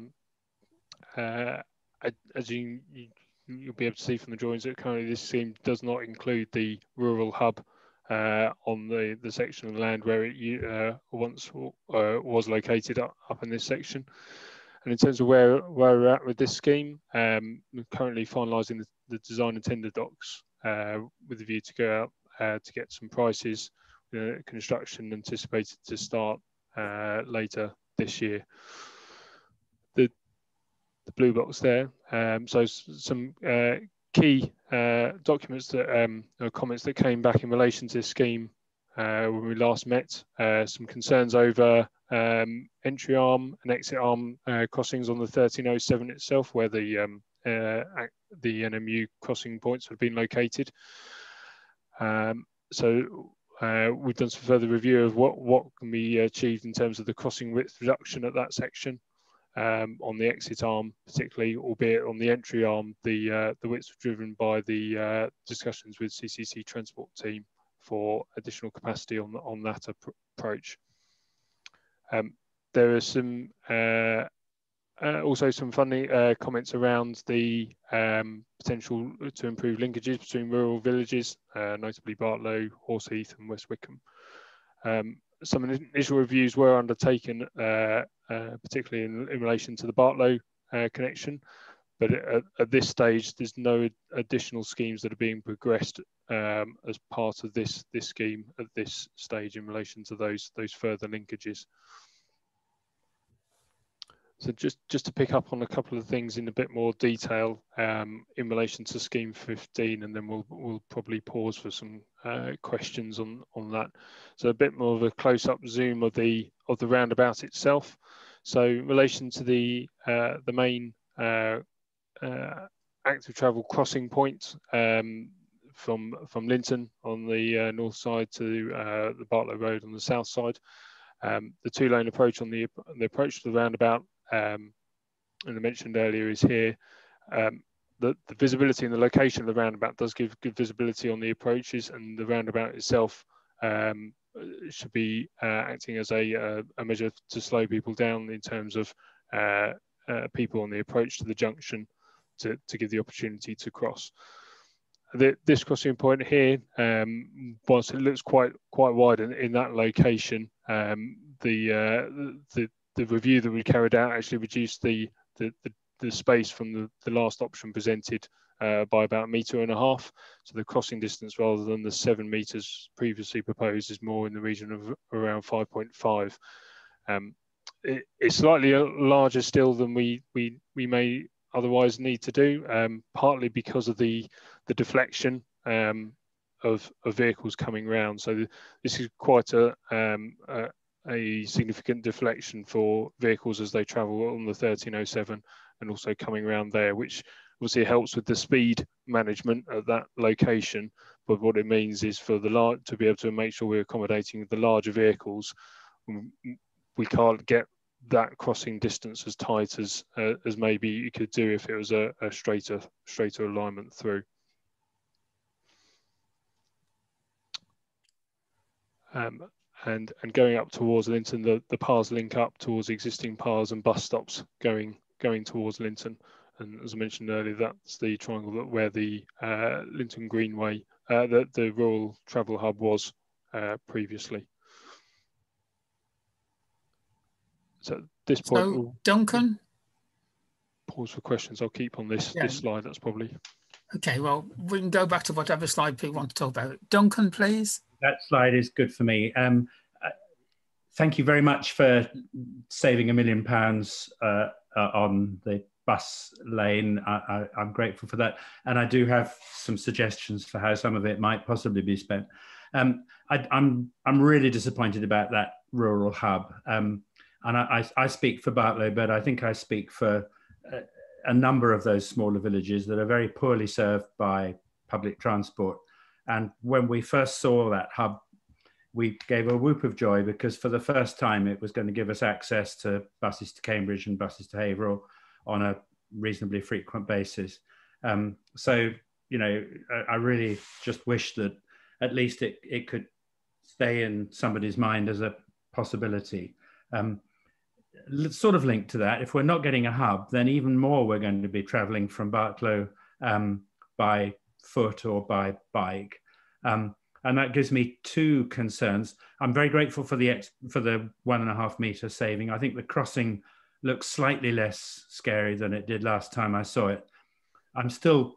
you'll be able to see from the drawings that currently this scheme does not include the rural hub on the section of the land where it once was located up in this section. And in terms of where we're at with this scheme, we're currently finalising the design and tender docs with a view to go out to get some prices. Construction anticipated to start later this year. The blue box there. So some key documents that or comments that came back in relation to this scheme when we last met. Some concerns over entry arm and exit arm crossings on the 1307 itself, where the NMU crossing points have been located. So we've done some further review of what can be achieved in terms of the crossing width reduction at that section. On the exit arm, particularly, albeit on the entry arm, the widths were driven by the discussions with CCC transport team for additional capacity on that approach. There are some also some funny comments around the potential to improve linkages between rural villages, notably Barlow, Horseheath and West Wickham. Some initial reviews were undertaken, particularly in relation to the Barlow connection, but at this stage, there's no additional schemes that are being progressed as part of this scheme at this stage in relation to those further linkages. So just to pick up on a couple of things in a bit more detail in relation to Scheme 15, and then we'll probably pause for some questions on that. So a bit more of a close-up zoom of the roundabout itself. So in relation to the main active travel crossing point from Linton on the north side to the Barlow Road on the south side, the two-lane approach on the approach to the roundabout, and I mentioned earlier, is here. The visibility and the location of the roundabout does give good visibility on the approaches, and the roundabout itself should be acting as a measure to slow people down in terms of people on the approach to the junction to give the opportunity to cross. This crossing point here, whilst it looks quite wide in that location, the review that we carried out actually reduced the space from the last option presented by about 1.5 meters. So the crossing distance, rather than the 7 meters previously proposed, is more in the region of around 5.5. It's slightly larger still than we may otherwise need to do, partly because of the deflection of vehicles coming round. So this is quite a significant deflection for vehicles as they travel on the 1307 and also coming around there, which obviously helps with the speed management at that location. But what it means is for to be able to make sure we're accommodating the larger vehicles, we can't get that crossing distance as tight as maybe you could do if it was a straighter alignment through. And going up towards Linton, the paths link up towards existing paths and bus stops going towards Linton. And as I mentioned earlier, that's the triangle where the Linton Greenway, the rural travel hub was previously. So at this point, we'll Duncan, pause for questions. I'll keep on this slide. That's probably okay. Well, we can go back to whatever slide people want to talk about. Duncan, please. That slide is good for me. Thank you very much for saving £1 million on the bus lane. I'm grateful for that, and I do have some suggestions for how some of it might possibly be spent. I'm really disappointed about that rural hub, and I speak for Barlow, but I think I speak for a number of those smaller villages that are very poorly served by public transport. And when we first saw that hub, we gave a whoop of joy, because for the first time it was going to give us access to buses to Cambridge and buses to Haverhill on a reasonably frequent basis. So, you know, I really just wish that at least it could stay in somebody's mind as a possibility. Sort of linked to that, if we're not getting a hub, then even more we're going to be traveling from Barlow by foot or by bike. And that gives me two concerns. I'm very grateful for the 1.5 meter saving. I think the crossing looks slightly less scary than it did last time I saw it. I'm still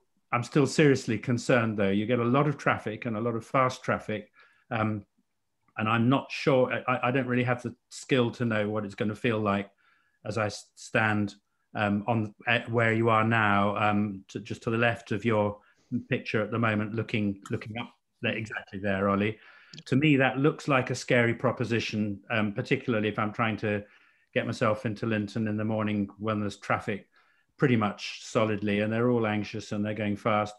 seriously concerned though. You get a lot of traffic and a lot of fast traffic. And I'm not sure, I don't really have the skill to know what it's going to feel like as I stand where you are now, just to the left of your picture at the moment, looking up there, exactly there, Ollie. to me, that looks like a scary proposition, particularly if I'm trying to get myself into Linton in the morning when there's traffic pretty much solidly, and they're all anxious and they're going fast.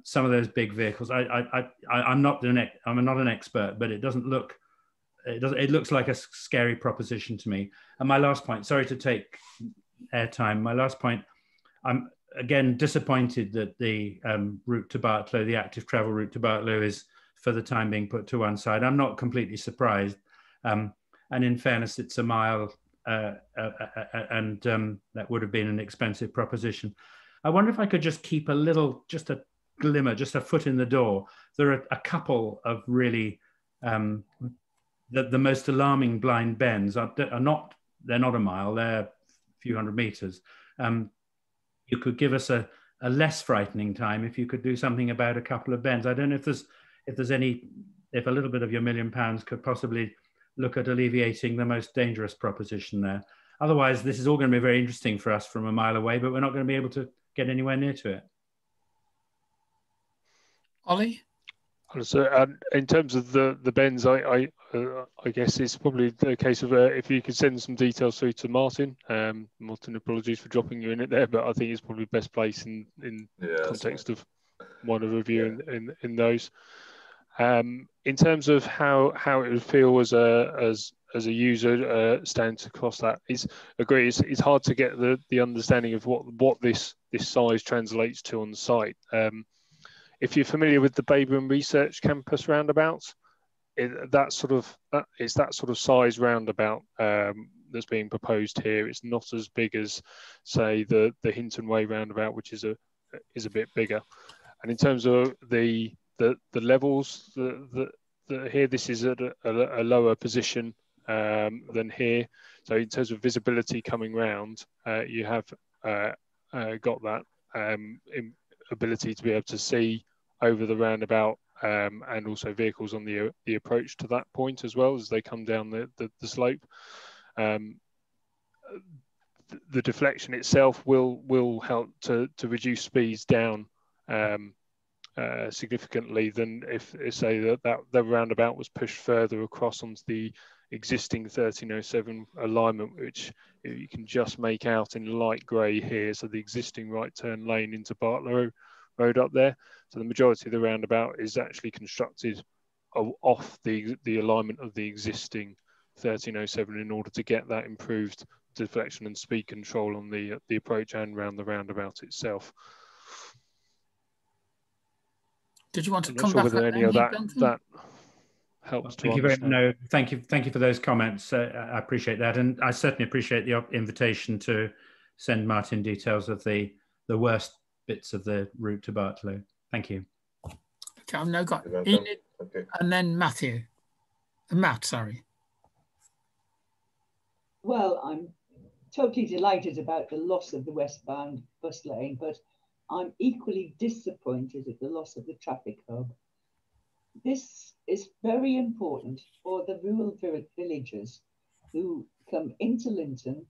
Some of those big vehicles, I'm not an expert, but it doesn't look. It looks like a scary proposition to me. And my last point, sorry to take airtime. My last point, I'm again disappointed that the route to Barlow, the active travel route to Barlow, is for the time being put to one side. I'm not completely surprised. And in fairness, it's a mile, and that would have been an expensive proposition. I wonder if I could just keep a little, just a glimmer, just a foot in the door. There are a couple of really, the most alarming blind bends they're not a mile, they're a few hundred meters. You could give us a less frightening time if you could do something about a couple of bends. I don't know if a little bit of your £1 million could possibly look at alleviating the most dangerous proposition there. Otherwise, this is all going to be very interesting for us from a mile away, but we're not going to be able to get anywhere near to it. Ollie? So, in terms of the bends, I guess it's probably a case of if you could send some details through to Martin. Martin, apologies for dropping you in it there, but I think it's probably best place in context of wider review in those. In terms of how it would feel as a user standing across that, it's hard to get the understanding of what this size translates to on the site. If you're familiar with the Baberham Research Campus roundabouts, it's that sort of size roundabout that's being proposed here. It's not as big as, say, the Hinton Way roundabout, which is a bit bigger. And in terms of the levels, here this is at a lower position than here. So in terms of visibility coming round, you have got that ability to be able to see over the roundabout, and also vehicles on the approach to that point as well as they come down the slope. The deflection itself will help to reduce speeds down significantly than if say that the roundabout was pushed further across onto the existing 1307 alignment, which you can just make out in light grey here. So the existing right turn lane into Barlow Road up there. So the majority of the roundabout is actually constructed off the alignment of the existing 1307 in order to get that improved deflection and speed control on the approach and round the roundabout itself. Did you want to I'm come not back sure whether any of that helps to understand. Thank you for those comments. I appreciate that, and I certainly appreciate the invitation to send Martin details of the worst bits of the route to Barlow. Thank you. Okay, I've now got Enid and then Matt, sorry. Well, I'm totally delighted about the loss of the westbound bus lane, but I'm equally disappointed at the loss of the traffic hub. This is very important for the rural villagers who come into Linton,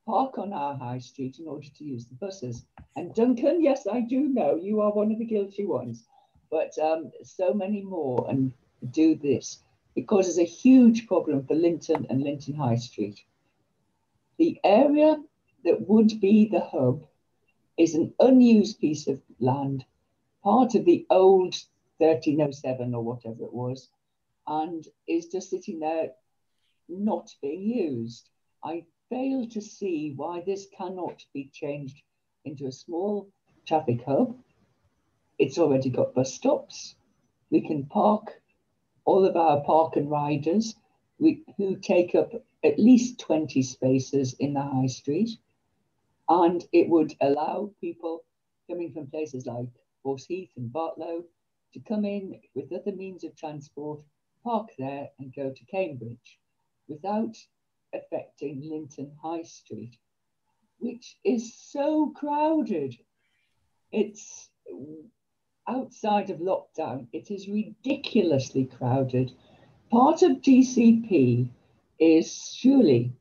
park on our high street in order to use the buses. And Duncan, yes, I do know you are one of the guilty ones, but so many more and do this. It causes a huge problem for Linton and Linton High Street. The area that would be the hub is an unused piece of land, part of the old 1307 or whatever it was, and is just sitting there not being used. I fail to see why this cannot be changed into a small traffic hub. It's already got bus stops. We can park all of our park and riders who take up at least 20 spaces in the high street. And it would allow people coming from places like Horse Heath and Barlow to come in with other means of transport, park there and go to Cambridge without affecting Linton High Street, which is so crowded. It's outside of lockdown, it is ridiculously crowded. Part of GCP is surely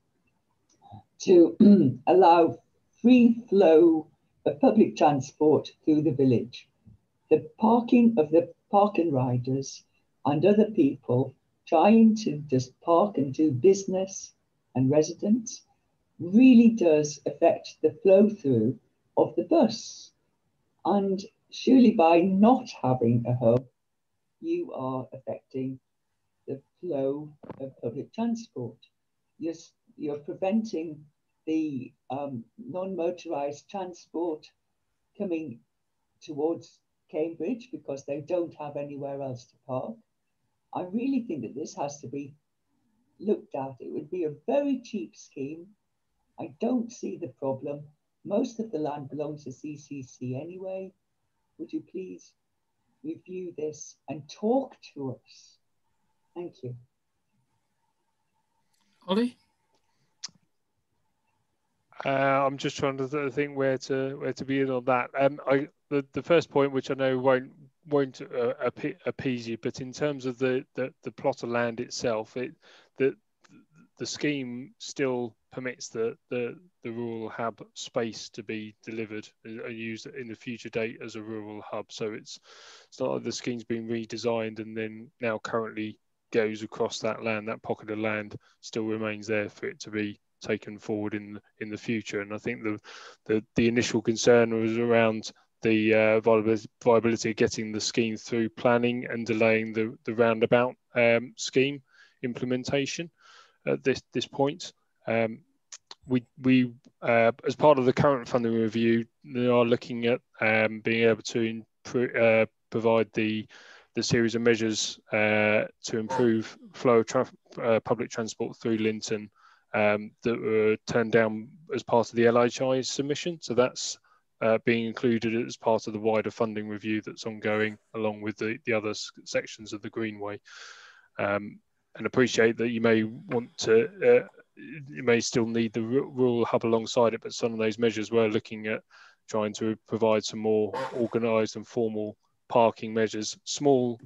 to allow free flow of public transport through the village. The parking of the park and riders and other people trying to just park and do business and residents really does affect the flow through of the bus. And surely by not having a hub, you are affecting the flow of public transport. You're preventing the non-motorised transport coming towards Cambridge because they don't have anywhere else to park. I really think that this has to be looked at. It would be a very cheap scheme. I don't see the problem. Most of the land belongs to CCC anyway. Would you please review this and talk to us? Thank you. Ollie? I'm just trying to think where to begin on that. The first point, which I know won't appease you, but in terms of the plot of land itself, the scheme still permits the rural hub space to be delivered and used in the future date as a rural hub. So it's not like the scheme's been redesigned and then now currently goes across that land. That pocket of land still remains there for it to be taken forward in the future. And I think the initial concern was around the viability of getting the scheme through planning and delaying the roundabout scheme implementation at this point. We as part of the current funding review, we are looking at being able to provide the series of measures to improve flow of public transport through Linton that were turned down as part of the LHI submission. So that's being included as part of the wider funding review that's ongoing, along with the other sections of the Greenway. And appreciate that you may want to, you may still need the rural hub alongside it, but some of those measures we're looking at trying to provide some more organised and formal parking measures, small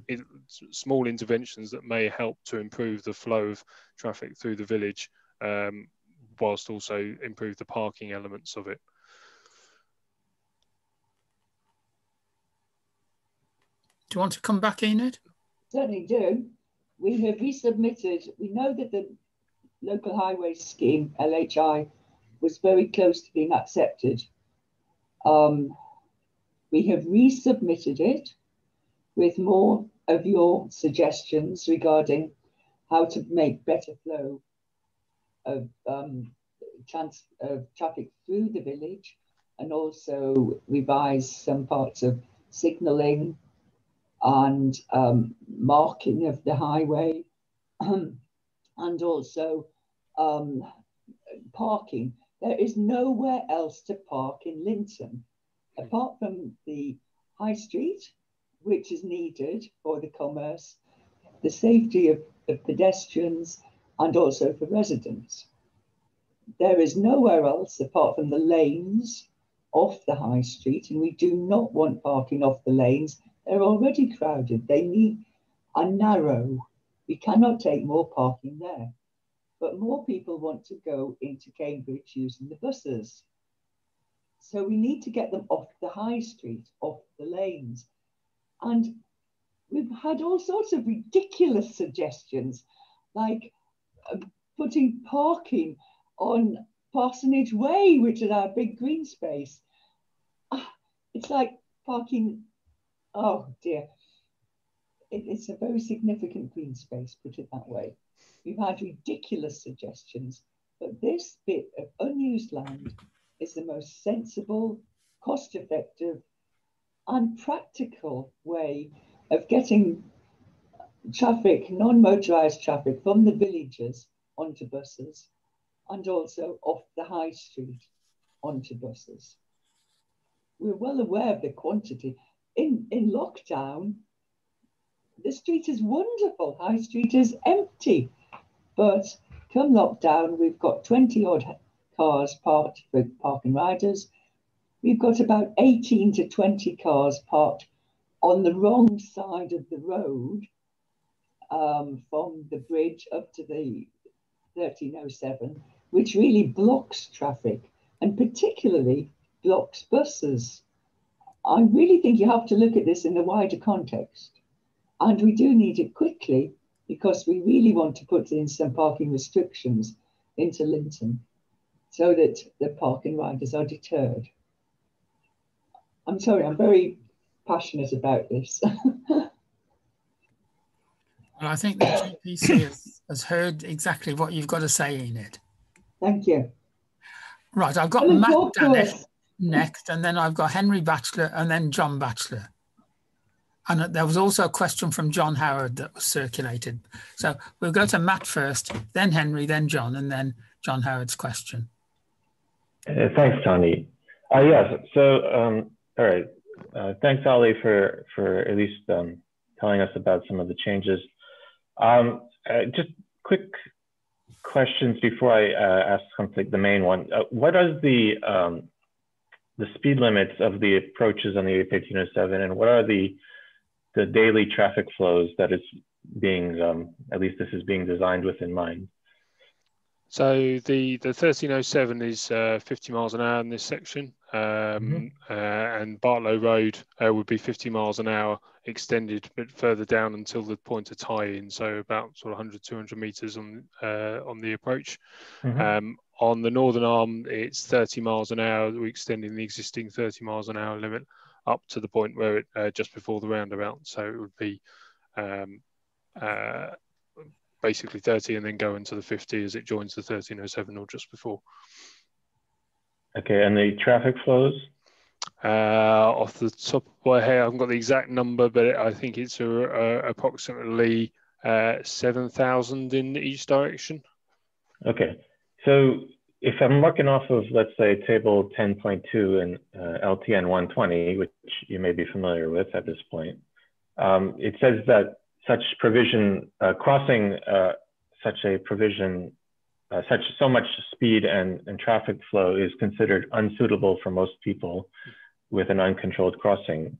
interventions that may help to improve the flow of traffic through the village, whilst also improve the parking elements of it. Do you want to come back, Enid? Certainly do. We have resubmitted. We know that the local highway scheme, LHI, was very close to being accepted. We have resubmitted it with more of your suggestions regarding how to make better flow of traffic through the village, and also revise some parts of signalling and marking of the highway, and also parking. There is nowhere else to park in Linton, apart from the high street, which is needed for the commerce, the safety of pedestrians, and also for residents. There is nowhere else apart from the lanes off the high street, and we do not want parking off the lanes. They're already crowded. They are narrow. We cannot take more parking there. But more people want to go into Cambridge using the buses. So we need to get them off the high street, off the lanes. And we've had all sorts of ridiculous suggestions, like putting parking on Parsonage Way, which is our big green space. It's like parking. Oh dear, it's a very significant green space, put it that way. We've had ridiculous suggestions, but this bit of unused land is the most sensible, cost-effective and practical way of getting traffic, non-motorised traffic from the villages onto buses, and also off the high street onto buses. We're well aware of the quantity. In lockdown, the street is wonderful. High Street is empty. But come lockdown, we've got 20 odd cars parked for parking riders. We've got about 18 to 20 cars parked on the wrong side of the road, from the bridge up to the 1307, which really blocks traffic and particularly blocks buses. I really think you have to look at this in the wider context. And we do need it quickly because we really want to put in some parking restrictions into Linton so that the parking riders are deterred. I'm sorry, I'm very passionate about this. Well, I think the GPC has heard exactly what you've got to say, Enid. Thank you. Right, I've got Matt Danish next, and then I've got Henry Batchelor, and then John Batchelor. And there was also a question from John Howard that was circulated. So we'll go to Matt first, then Henry, then John, and then John Howard's question. Thanks, Tony. Yes, so, all right. Thanks, Ollie, for at least telling us about some of the changes. Just quick questions before I ask something, the main one. What are the speed limits of the approaches on the A1307, and what are the daily traffic flows that is being, at least this is being designed with in mind? So the 1307 is 50 miles an hour in this section, and Barlow Road would be 50 miles an hour extended a bit further down until the point of tie-in, so about sort of 100, 200 meters on the approach. On the northern arm, it's 30 miles an hour. We're extending the existing 30 miles an hour limit up to the point where it just before the roundabout. So it would be basically 30 and then go into the 50 as it joins the 1307 or just before. Okay, and the traffic flows? Off the top of my head, I haven't got the exact number, but I think it's approximately 7,000 in each direction. Okay, so if I'm working off of, let's say, table 10.2 and LTN 120, which you may be familiar with at this point, it says that such provision, crossing such a provision, so much speed and traffic flow is considered unsuitable for most people with an uncontrolled crossing.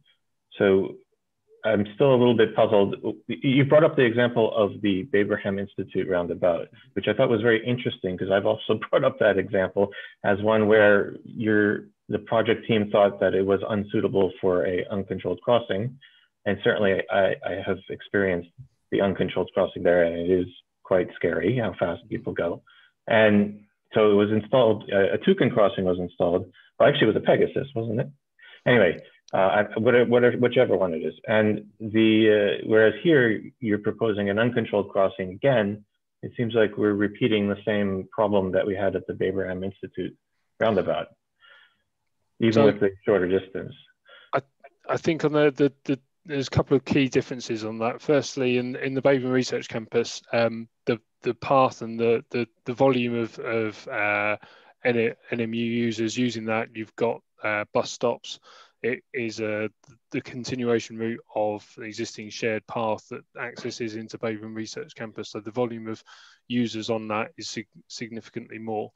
So I'm still a little bit puzzled. You brought up the example of the Babraham Institute roundabout, which I thought was very interesting because I've also brought up that example as one where the project team thought that it was unsuitable for a uncontrolled crossing. And certainly I have experienced the uncontrolled crossing there, and it is quite scary how fast people go. And so it was installed, a toucan crossing was installed. Well, actually it was a Pegasus, wasn't it? Anyway, whichever one it is. And whereas here you're proposing an uncontrolled crossing again, it seems like we're repeating the same problem that we had at the Babraham Institute roundabout, even with the shorter distance. I think on there's a couple of key differences on that. Firstly, in the Babraham Research Campus, the path and the volume of NMU users using that, you've got bus stops. It is the continuation route of the existing shared path that accesses into Babraham Research Campus. So the volume of users on that is significantly more.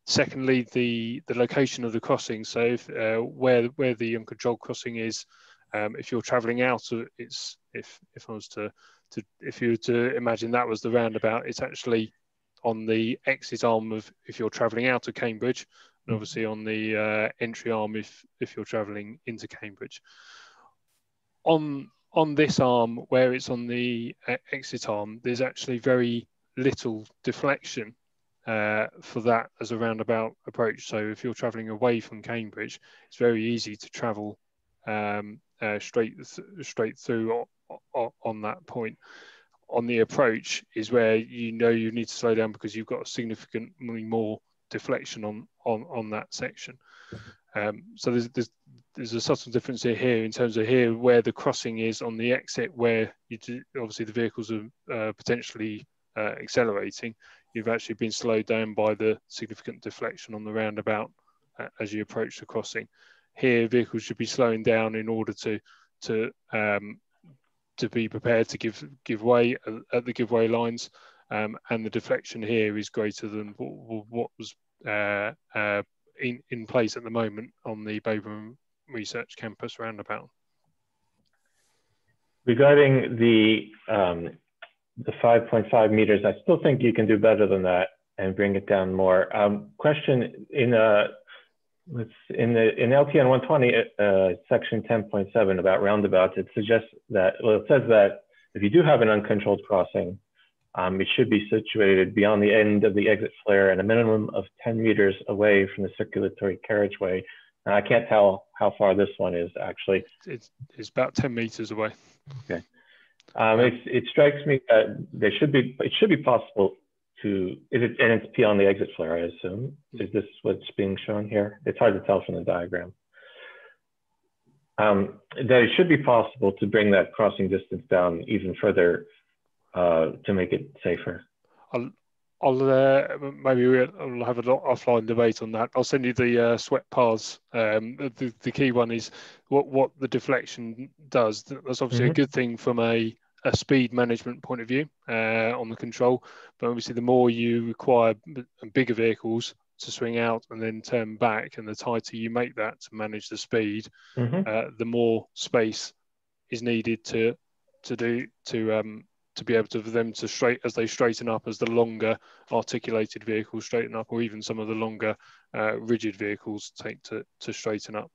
Secondly, the location of the crossing. So if, where the uncontrolled crossing is, if you're travelling out of it's if you were to imagine that was the roundabout, it's actually on the exit arm of if you're travelling out of Cambridge, and obviously on the entry arm if you're travelling into Cambridge. On this arm where it's on the exit arm, there's actually very little deflection for that as a roundabout approach. So if you're travelling away from Cambridge, it's very easy to travel straight through on that point. On the approach is where you need to slow down because you've got significantly more deflection on that section. So there's a subtle difference here in terms of here where the crossing is on the exit, where obviously the vehicles are potentially accelerating. You've actually been slowed down by the significant deflection on the roundabout as you approach the crossing. Here, vehicles should be slowing down in order to be prepared to give way at the give way lines, and the deflection here is greater than what was in place at the moment on the Babraham Research Campus roundabout. Regarding the 5.5 meters, I still think you can do better than that and bring it down more. Question in LTN 120, section 10.7 about roundabouts, it suggests that, well, it says that if you do have an uncontrolled crossing, it should be situated beyond the end of the exit flare and a minimum of 10 meters away from the circulatory carriageway. And I can't tell how far this one is actually. It's about 10 meters away. Okay. It strikes me that it should be possible to, and it's beyond the exit flare, I assume. Is this what's being shown here? It's hard to tell from the diagram. That it should be possible to bring that crossing distance down even further to make it safer. Maybe we'll have an offline debate on that. I'll send you the swept paths. The key one is what the deflection does. That's obviously a good thing from a speed management point of view on the control, but obviously the more you require bigger vehicles to swing out and then turn back, and the tighter you make that to manage the speed, the more space is needed to be able to, for them to straighten up as the longer articulated vehicles straighten up, or even some of the longer rigid vehicles take to straighten up.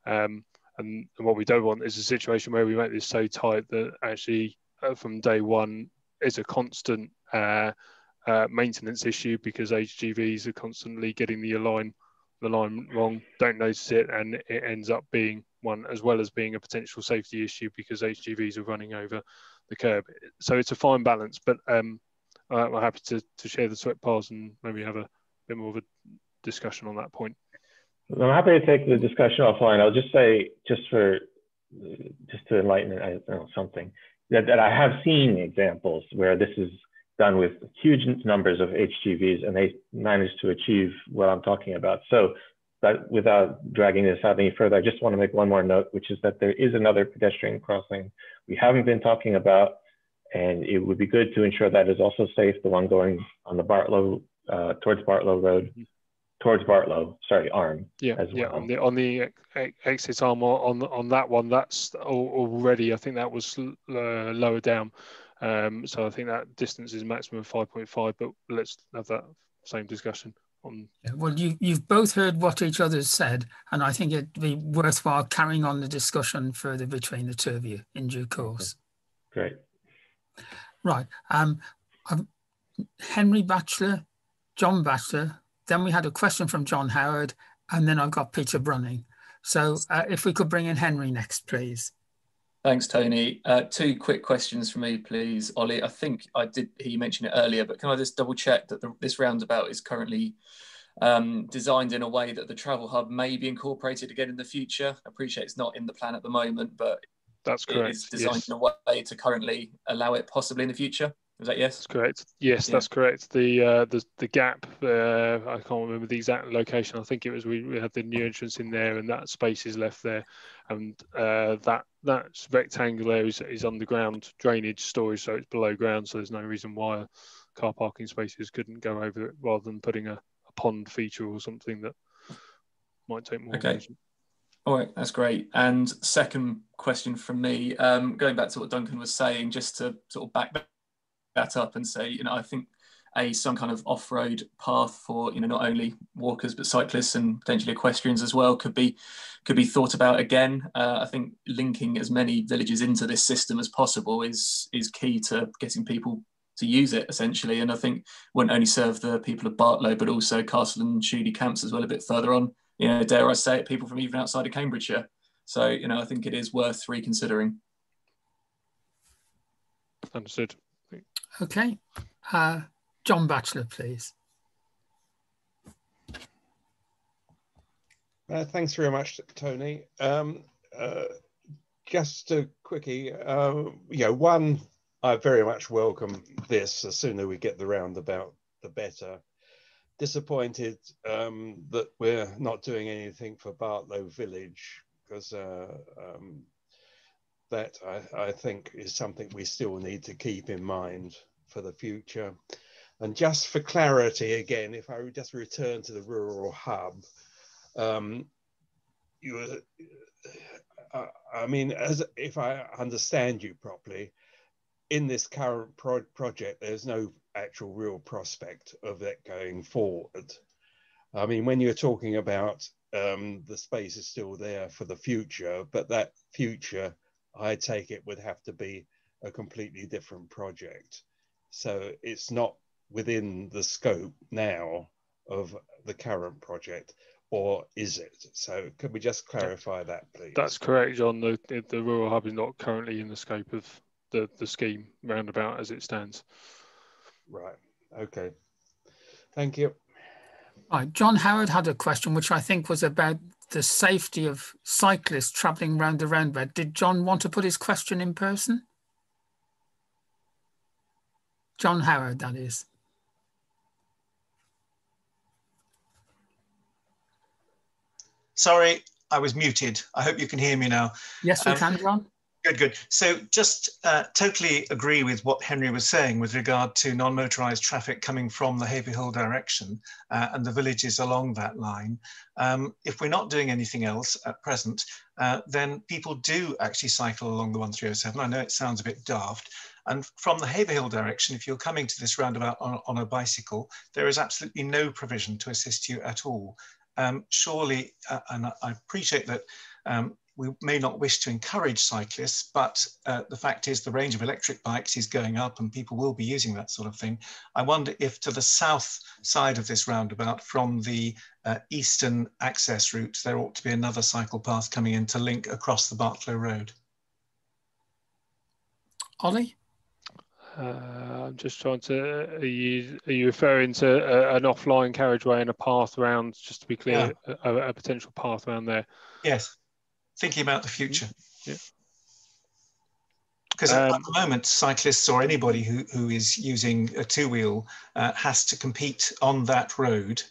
And what we don't want is a situation where we make this so tight that actually from day one is a constant maintenance issue, because HGVs are constantly getting the line wrong, don't notice it, and it ends up being one, as well as being a potential safety issue, because HGVs are running over the curb. So it's a fine balance, but I'm happy to share the swept paths and maybe have a bit more of a discussion on that point. I'm happy to take the discussion offline. I'll just say, just to enlighten it, I don't know, something that I have seen examples where this is done with huge numbers of HGVs and they managed to achieve what I'm talking about. So, but without dragging this out any further, I just want to make one more note, which is that there is another pedestrian crossing we haven't been talking about, and it would be good to ensure that is also safe, the one going on the Barlow, towards Barlow Road, towards Barlow, sorry, arm. Yeah, as well. on the exit arm on that one, that's already, I think that was lower down. So I think that distance is maximum 5.5, but let's have that same discussion. Well, you've both heard what each other's said, and I think it'd be worthwhile carrying on the discussion further between the two of you in due course. Great. Right. Henry Batchelor, John Batchelor, then we had a question from John Howard, and then I've got Peter Brunning. So if we could bring in Henry next, please. Thanks, Tony. Two quick questions from me, please, Ollie. I think I did hear you mention it earlier, but can I just double check that this roundabout is currently designed in a way that the travel hub may be incorporated again in the future? I appreciate it's not in the plan at the moment, but that's correct. It is designed in a way to currently allow it possibly in the future. Is that yes? That's correct. Yes, yeah. That's correct. The gap, I can't remember the exact location. I think it was we had the new entrance in there, and that space is left there, and that rectangle there is underground drainage storage, so it's below ground. So there's no reason why car parking spaces couldn't go over it, rather than putting a pond feature or something that might take more. Okay. All right, that's great. And second question from me, going back to what Duncan was saying, just to sort of back that up and say, I think some kind of off-road path for not only walkers but cyclists and potentially equestrians as well could be thought about again. I think linking as many villages into this system as possible is key to getting people to use it essentially, and I think wouldn't only serve the people of Barlow but also Castle and Shoody camps as well a bit further on. Dare I say it, people from even outside of Cambridgeshire. So I think it is worth reconsidering. Understood. Okay, John Batchelor, please. Thanks very much, Tony. Just a quickie, one, I very much welcome this. The sooner we get the roundabout, the better. Disappointed that we're not doing anything for Barlow Village, because that I think is something we still need to keep in mind for the future. And just for clarity again, if I just return to the rural hub, if I understand you properly, in this current project, there's no actual real prospect of that going forward. I mean, when you're talking about the space is still there for the future, but that future, I take it, would have to be a completely different project. So it's not within the scope now of the current project, or is it? So could we just clarify that, please? That's correct, John. The rural hub is not currently in the scope of the scheme roundabout as it stands. Right. Okay. Thank you. Right. John Howard had a question, which I think was about the safety of cyclists travelling round the roundabout. Did John want to put his question in person? John Howard, that is. Sorry, I was muted. I hope you can hear me now. Yes, we can, John. Good, good. So just totally agree with what Henry was saying with regard to non-motorised traffic coming from the Haverhill direction and the villages along that line. If we're not doing anything else at present, then people do actually cycle along the 1307. I know it sounds a bit daft. And from the Haverhill direction, if you're coming to this roundabout on a bicycle, there is absolutely no provision to assist you at all. Surely, and I appreciate that we may not wish to encourage cyclists, but the fact is the range of electric bikes is going up and people will be using that sort of thing. I wonder if to the south side of this roundabout from the eastern access route, there ought to be another cycle path coming in to link across the Barlow Road. Ollie? I'm just trying to, are you referring to an offline carriageway and a path around, just to be clear, yeah. a potential path around there? Yes, thinking about the future. Yeah. Because at the moment, cyclists or anybody who is using a two-wheel has to compete on that road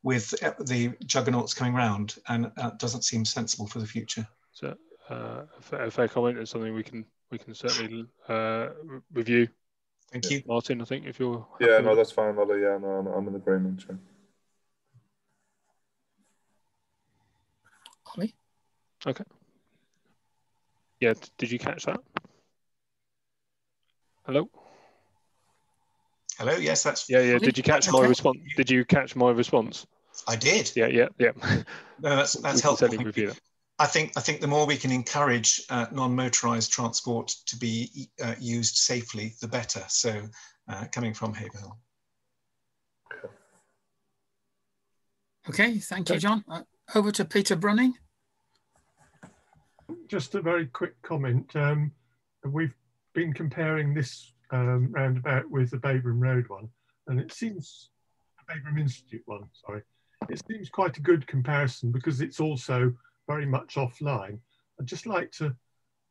with the juggernauts coming round, and that doesn't seem sensible for the future. So a fair comment and something we can certainly review. Thank you, Martin. I think if you're yeah, no, that's fine, Ollie. Yeah, no, I'm in agreement. Sure. Ollie. Okay. Yeah, did you catch that? Hello. Hello. Yes, that's. Yeah. Did you catch my response? Did you catch my response? I did. Yeah. No, that's helpful. Certainly review that. I think the more we can encourage non-motorised transport to be used safely, the better. So, coming from Haverhill. Okay, thank you, John. Over to Peter Brunning. Just a very quick comment. We've been comparing this roundabout with the Babram Road one, and it seems, Babram Institute one, sorry. It seems quite a good comparison because it's also very much offline. I'd just like to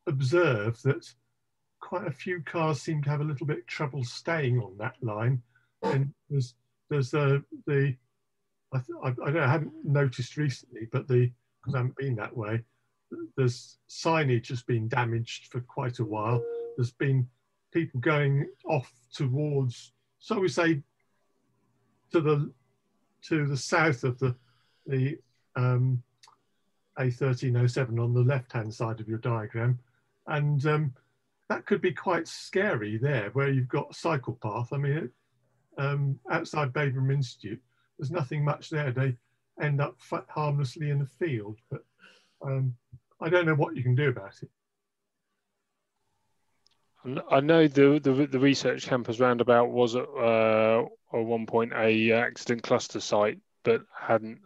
observe that quite a few cars seem to have a little bit of trouble staying on that line. And there's I don't know, I haven't noticed recently, but because I haven't been that way, there's signage has been damaged for quite a while. There's been people going off towards, so we say, to the south of the A1307 on the left-hand side of your diagram, and that could be quite scary there, where you've got a cycle path. I mean, outside Babram Institute, there's nothing much there. They end up harmlessly in the field, but I don't know what you can do about it. I know the research campus roundabout was at one point a accident cluster site, but hadn't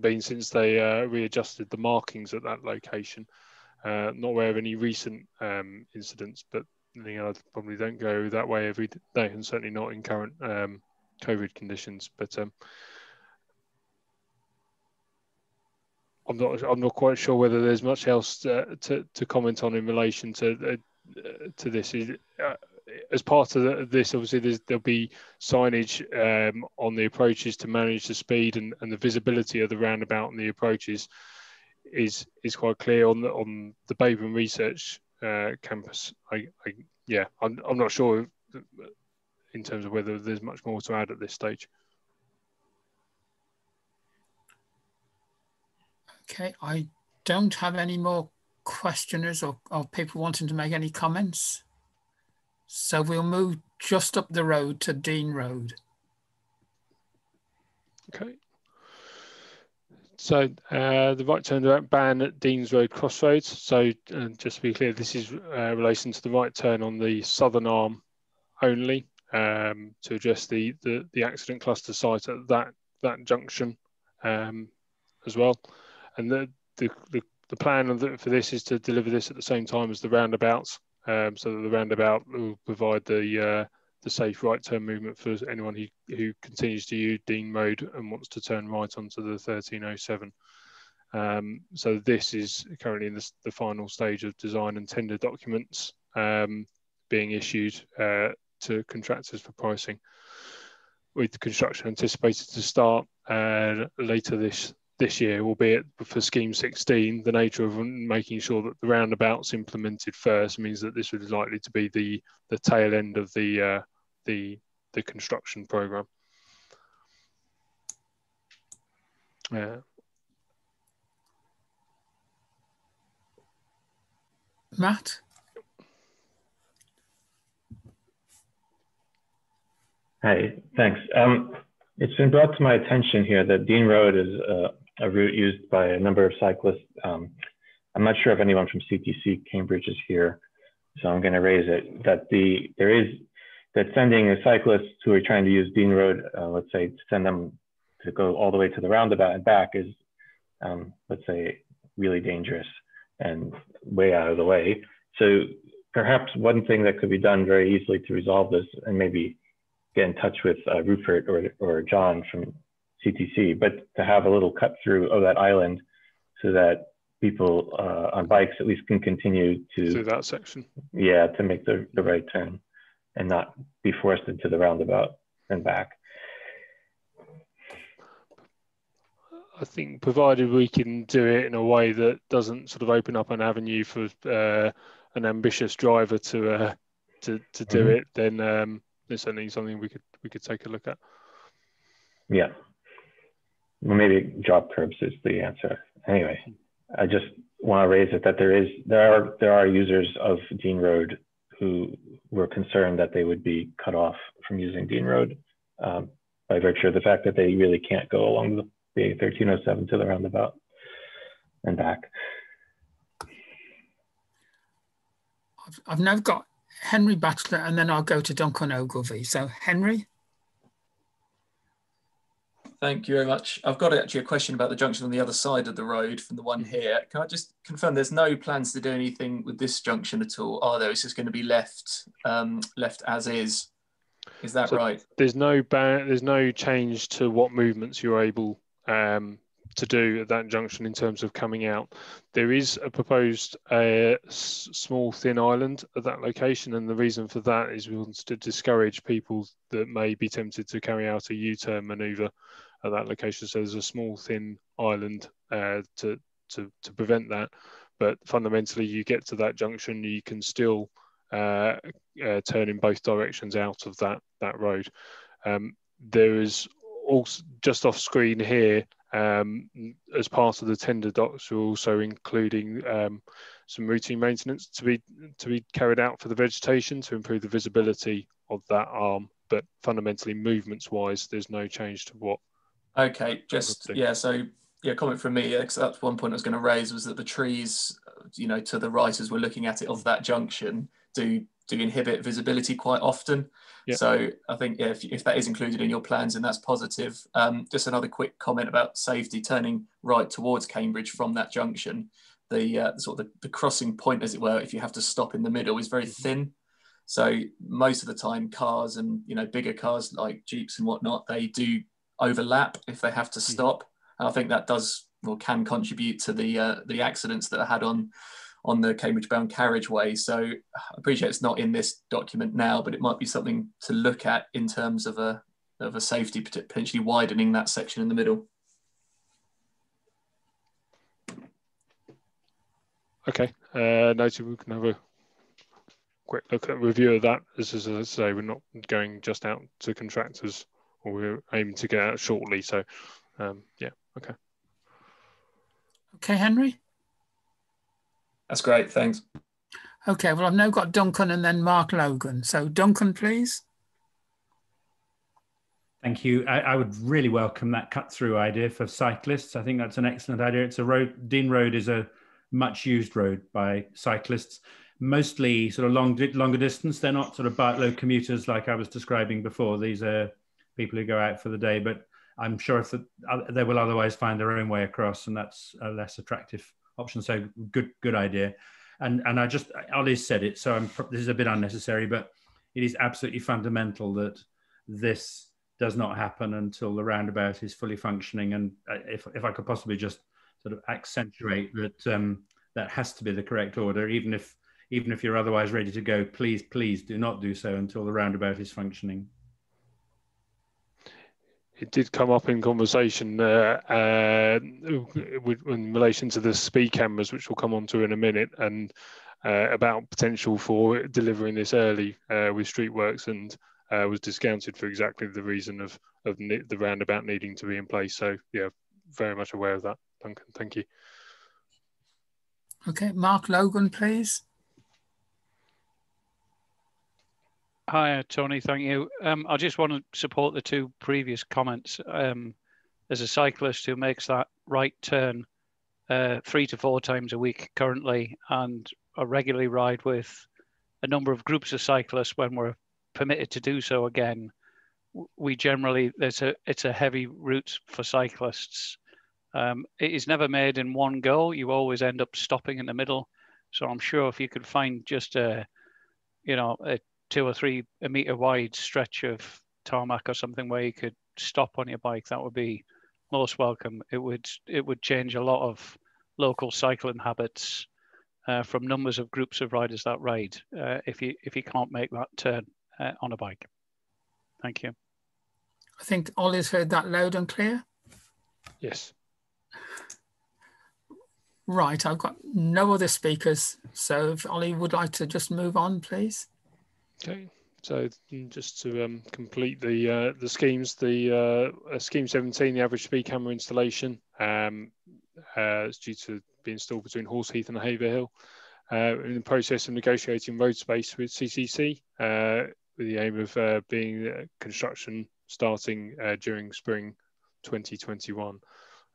been since they readjusted the markings at that location. Not aware of any recent incidents, but I probably don't go that way every day, and certainly not in current COVID conditions. But I'm not quite sure whether there's much else to comment on in relation to this. As part of this, obviously, there'll be signage on the approaches to manage the speed and the visibility of the roundabout and the approaches is quite clear on the Babram Research campus. I'm not sure in terms of whether there's much more to add at this stage. Okay, I don't have any more questioners or people wanting to make any comments. So we'll move just up the road to Dean Road. Okay. So the right turn ban at Deans Road Crossroads. So just to be clear, this is relation to the right turn on the southern arm only, to address the accident cluster site at that junction as well. And the plan for this is to deliver this at the same time as the roundabouts, so that the roundabout will provide the safe right turn movement for anyone who continues to use Dean Road and wants to turn right onto the 1307. So this is currently in the final stage of design and tender documents being issued to contractors for pricing, with construction anticipated to start later this year, albeit for Scheme 16. The nature of making sure that the roundabout's implemented first means that this is likely to be the tail end of the construction program. Matt? Hi, thanks. It's been brought to my attention here that Dean Road is a route used by a number of cyclists. I'm not sure if anyone from CTC Cambridge is here, so I'm going to raise it, that sending a cyclist who are trying to use Dean Road, let's say, to send them to go all the way to the roundabout and back is, let's say, really dangerous and way out of the way. So perhaps one thing that could be done very easily to resolve this, and maybe get in touch with Rupert or John from CTC, but to have a little cut through of that island so that people on bikes at least can continue to through that section. Yeah, to make the right turn and not be forced into the roundabout and back. I think provided we can do it in a way that doesn't sort of open up an avenue for an ambitious driver to do it, then it's certainly something we could take a look at. Yeah. Well, maybe drop curbs is the answer. Anyway, I just want to raise it that there are users of Dean Road who were concerned that they would be cut off from using Dean Road by virtue of the fact that they really can't go along the 1307 to the roundabout and back. I've now got Henry Batchelor, and then I'll go to Duncan Ogilvie. So Henry. Thank you very much. I've got actually a question about the junction on the other side of the road from the one here. Can I just confirm there's no plans to do anything with this junction at all, are there? It's just going to be left as is. Is that right? There's no change to what movements you're able to do at that junction in terms of coming out. There is a proposed small thin island at that location, and the reason for that is we want to discourage people that may be tempted to carry out a U-turn manoeuvre at that location. So there's a small thin island to prevent that, but fundamentally you get to that junction, you can still turn in both directions out of that road. There is also just off screen here, as part of the tender docs, we're also including some routine maintenance to be carried out for the vegetation to improve the visibility of that arm, but fundamentally movements wise there's no change to what. Okay, just so comment from me, because that's one point I was going to raise, was that the trees, to the right as we're looking at it of that junction do inhibit visibility quite often. Yep. So I think if that is included in your plans, then that's positive. Just another quick comment about safety, turning right towards Cambridge from that junction. The sort of the crossing point, as it were, if you have to stop in the middle, is very thin. So most of the time, cars and bigger cars like Jeeps and whatnot, they do overlap if they have to stop. And I think that does or can contribute to the accidents that are had on the Cambridge-bound carriageway. So I appreciate it's not in this document now, but it might be something to look at in terms of a safety, potentially widening that section in the middle. Okay, noted. We can have a quick look at a review of that. As I say, we're not going just out to contractors, or we're aiming to get out shortly. So, yeah, okay. Okay, Henry. That's great, thanks. Okay, well, I've now got Duncan and then Mark Logan. So Duncan, please. Thank you. I would really welcome that cut-through idea for cyclists. I think that's an excellent idea. It's a road. Dean Road is a much used road by cyclists, mostly sort of longer distance. They're not sort of Barlow commuters like I was describing before. These are people who go out for the day, but I'm sure they will otherwise find their own way across, and that's a less attractive option. So good idea. And I just, Ollie said it, so this is a bit unnecessary, but it is absolutely fundamental that this does not happen until the roundabout is fully functioning. And if I could possibly just sort of accentuate that that has to be the correct order, even if you're otherwise ready to go, please do not do so until the roundabout is functioning. It did come up in conversation in relation to the speed cameras, which we'll come on to in a minute, and about potential for delivering this early with streetworks, and was discounted for exactly the reason of the roundabout needing to be in place. So yeah, very much aware of that, Duncan. Thank you. Okay, Mark Logan, please. Hi, Tony. Thank you. I just want to support the two previous comments. As a cyclist who makes that right turn 3 to 4 times a week currently, and I regularly ride with a number of groups of cyclists when we're permitted to do so again, we generally, it's a heavy route for cyclists. It is never made in one go. You always end up stopping in the middle. So I'm sure if you could find just a 2 or 3 meter wide stretch of tarmac or something where you could stop on your bike, that would be most welcome. It would change a lot of local cycling habits from numbers of groups of riders that ride if you can't make that turn on a bike. Thank you. I think Ollie's heard that loud and clear. Yes. Right, I've got no other speakers, so if Ollie would like to just move on, please. Okay, so just to complete the schemes, the scheme 17, the average speed camera installation, is due to be installed between Horseheath and Haverhill. In the process of negotiating road space with CCC, with the aim of being construction starting during spring 2021.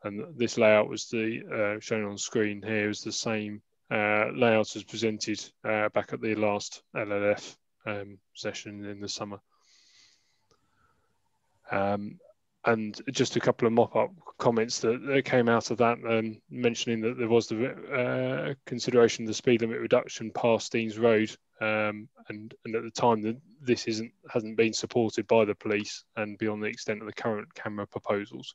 And this layout was shown on screen here is the same layout as presented back at the last LLF session in the summer. And just a couple of mop-up comments that came out of that, mentioning that there was the consideration of the speed limit reduction past Dean's Road, and at the time that this hasn't been supported by the police and beyond the extent of the current camera proposals,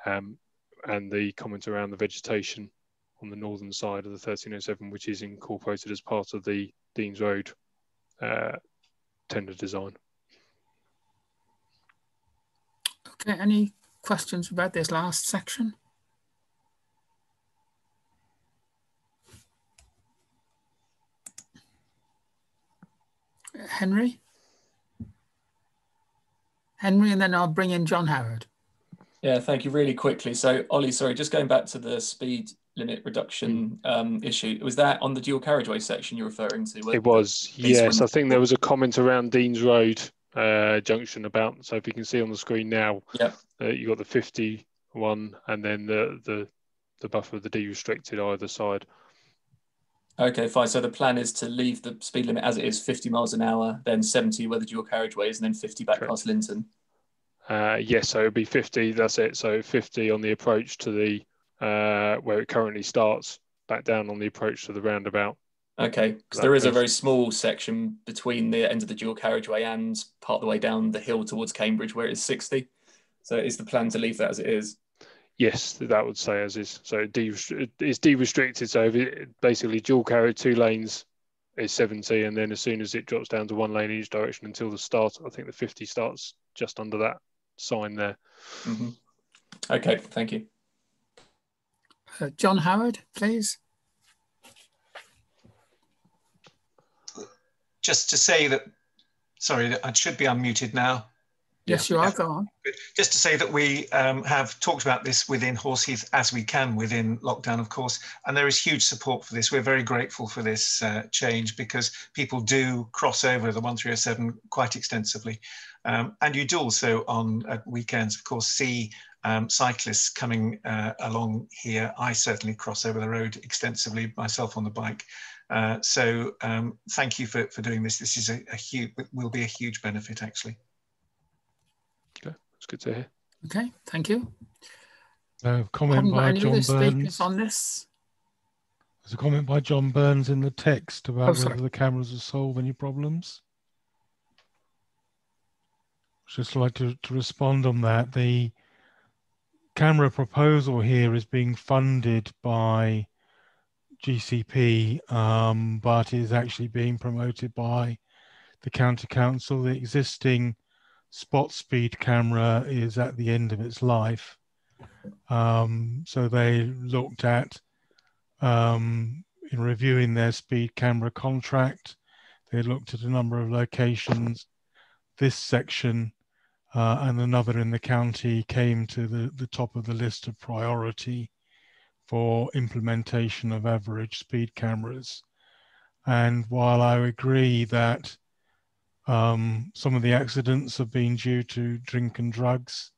and the comment around the vegetation on the northern side of the 1307, which is incorporated as part of the Dean's Road tender design. Okay, any questions about this last section? Henry? Henry, and then I'll bring in John Howard. Yeah, thank you. Really quickly. So, Ollie, sorry, just going back to the speed limit reduction issue. Was that on the dual carriageway section you're referring to? It was, yes. I think there was a comment around Dean's Road junction about, so if you can see on the screen now, you got the 51 and then the buffer of the D-restricted either side. Okay, fine. So the plan is to leave the speed limit as it is, 50 miles an hour, then 70 where the dual carriageway is, and then 50 back past Linton. Yes, so it would be 50, that's it. So 50 on the approach to the, where it currently starts, back down on the approach to the roundabout. Okay, because there is a very small section between the end of the dual carriageway and part of the way down the hill towards Cambridge where it is 60. So is the plan to leave that as it is? Yes, that would say as is. So it's de-restricted. So basically dual carriage 2 lanes is 70, and then as soon as it drops down to 1 lane in each direction until the start, I think the 50 starts just under that sign there. Mm-hmm. Okay, thank you. John Howard, please. Just to say that, sorry, I should be unmuted now. Yes, you are. Go on. Just to say that we have talked about this within Horseheath as we can within lockdown, of course, and there is huge support for this. We're very grateful for this change because people do cross over the 1307 quite extensively. And you do also on weekends, of course, see cyclists coming along here. I certainly cross over the road extensively myself on the bike. So thank you for doing this. This is will be a huge benefit, actually. Okay, that's good to hear. Okay, thank you. Comment by any John other Burns. speakers on this? There's a comment by John Burns in the text about sorry. whether the cameras will solve any problems. Just like to respond on that. The camera proposal here is being funded by GCP, but is actually being promoted by the County Council. The existing spot speed camera is at the end of its life. So they looked at, in reviewing their speed camera contract, they looked at a number of locations. This section and another in the county came to the top of the list of priority for implementation of average speed cameras. And while I agree that some of the accidents have been due to drink and drugs,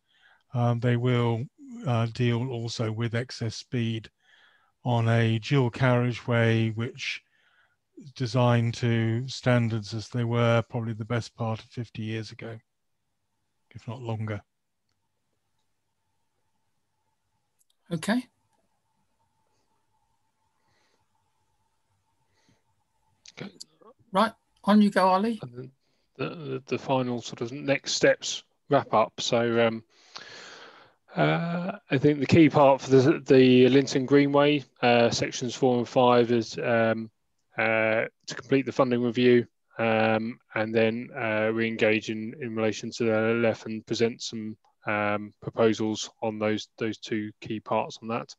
they will deal also with excess speed on a dual carriageway which is designed to standards as they were probably the best part of 50 years ago, if not longer. Okay. Okay. Right, on you go, Ollie. And then the final sort of next steps wrap up. So I think the key part for the Linton Greenway sections 4 and 5 is to complete the funding review and then re-engage in relation to the LLF and present some proposals on those two key parts on that.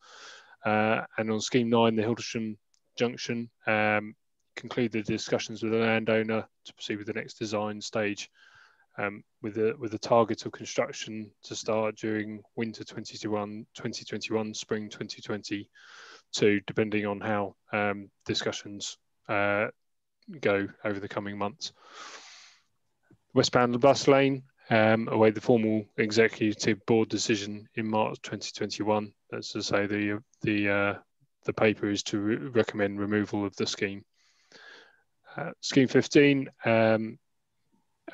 And on Scheme 9, the Hildresham Junction, conclude the discussions with the landowner to proceed with the next design stage, with a target of construction to start during winter 2021, spring 2022, depending on how discussions go over the coming months. Westbound bus lane, await the formal executive board decision in March 2021. That's to say the paper is to recommend removal of the scheme. Scheme 15,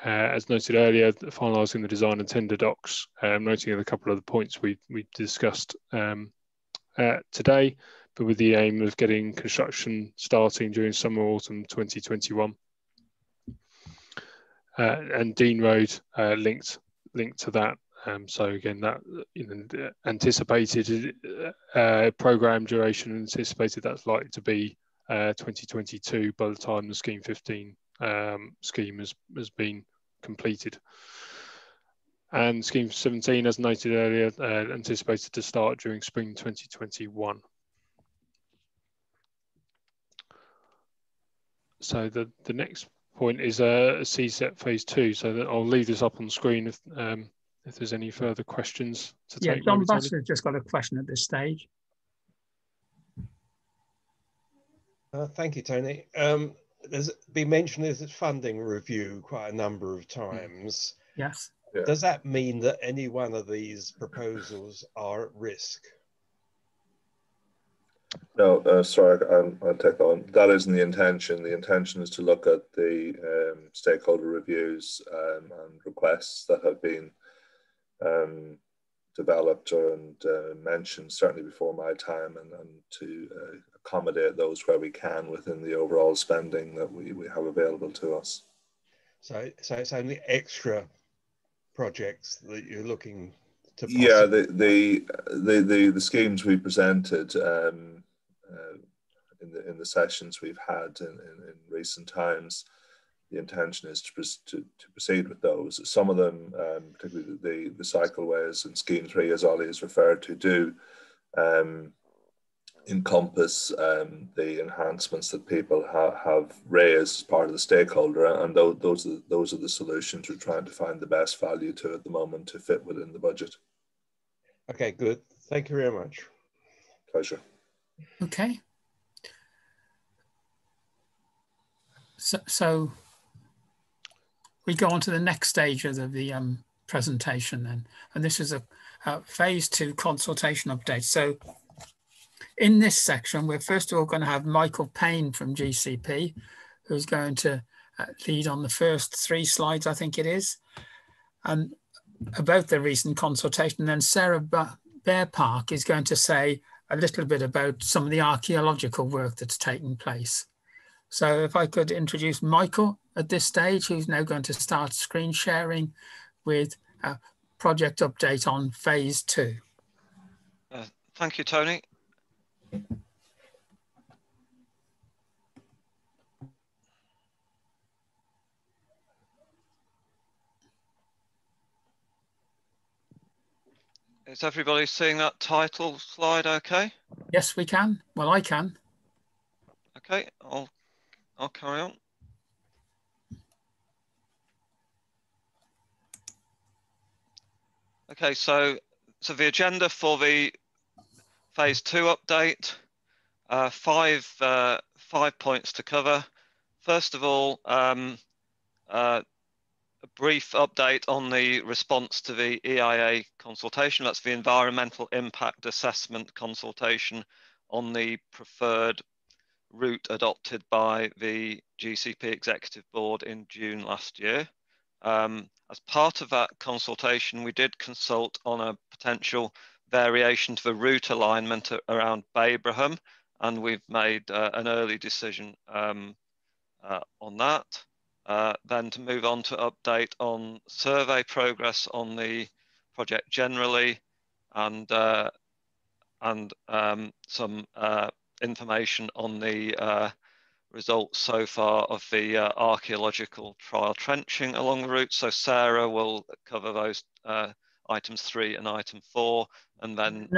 as noted earlier, finalising the design and tender docs, noting a couple of the points we discussed today, but with the aim of getting construction starting during summer autumn 2021. And Dean Road linked to that. So again, that anticipated program duration anticipated that's likely to be 2022 by the time the Scheme 15 scheme has been completed. And Scheme 17, as noted earlier, anticipated to start during spring 2021. So the next point is a CSET phase 2. So that I'll leave this up on screen if there's any further questions to take. John Buster's just got a question at this stage. Thank you, Tony. There's been mentioned there's a funding review quite a number of times. Yes. Yeah. Does that mean that any one of these proposals are at risk? No, sorry, I'll take that one. That isn't the intention. The intention is to look at the stakeholder reviews and requests that have been developed and mentioned certainly before my time, and to accommodate those where we can within the overall spending that we have available to us. So it's only extra projects that you're looking to possibly... Yeah, the schemes we presented in the sessions we've had in recent times, the intention is to proceed with those. Some of them, particularly the cycleways and Scheme 3, as Ollie has referred to, do encompass the enhancements that people have raised as part of the stakeholder, and those are the solutions we're trying to find the best value to at the moment to fit within the budget. Okay, good. Thank you very much. Pleasure. Okay. So we go on to the next stage of the presentation then, and this is a phase 2 consultation update. So in this section, we're first of all going to have Michael Payne from GCP, who's going to lead on the first 3 slides, I think it is, about the recent consultation. And then Sarah Bear Park is going to say a little bit about some of the archaeological work that's taken place. So if I could introduce Michael at this stage, who's now going to start screen sharing with a project update on phase 2. Thank you, Tony. Is everybody seeing that title slide okay? Yes, we can. Well, I can. Okay, I'll carry on. Okay, so the agenda for the phase 2 update, 5 points to cover. First of all, a brief update on the response to the EIA consultation. That's the Environmental Impact Assessment consultation on the preferred route adopted by the GCP Executive Board in June last year. As part of that consultation, we did consult on a potential variation to the route alignment around Babraham, and we've made an early decision on that. Then to move on to update on survey progress on the project generally, and some information on the results so far of the archaeological trial trenching along the route. So Sarah will cover those items 3 and item 4, and then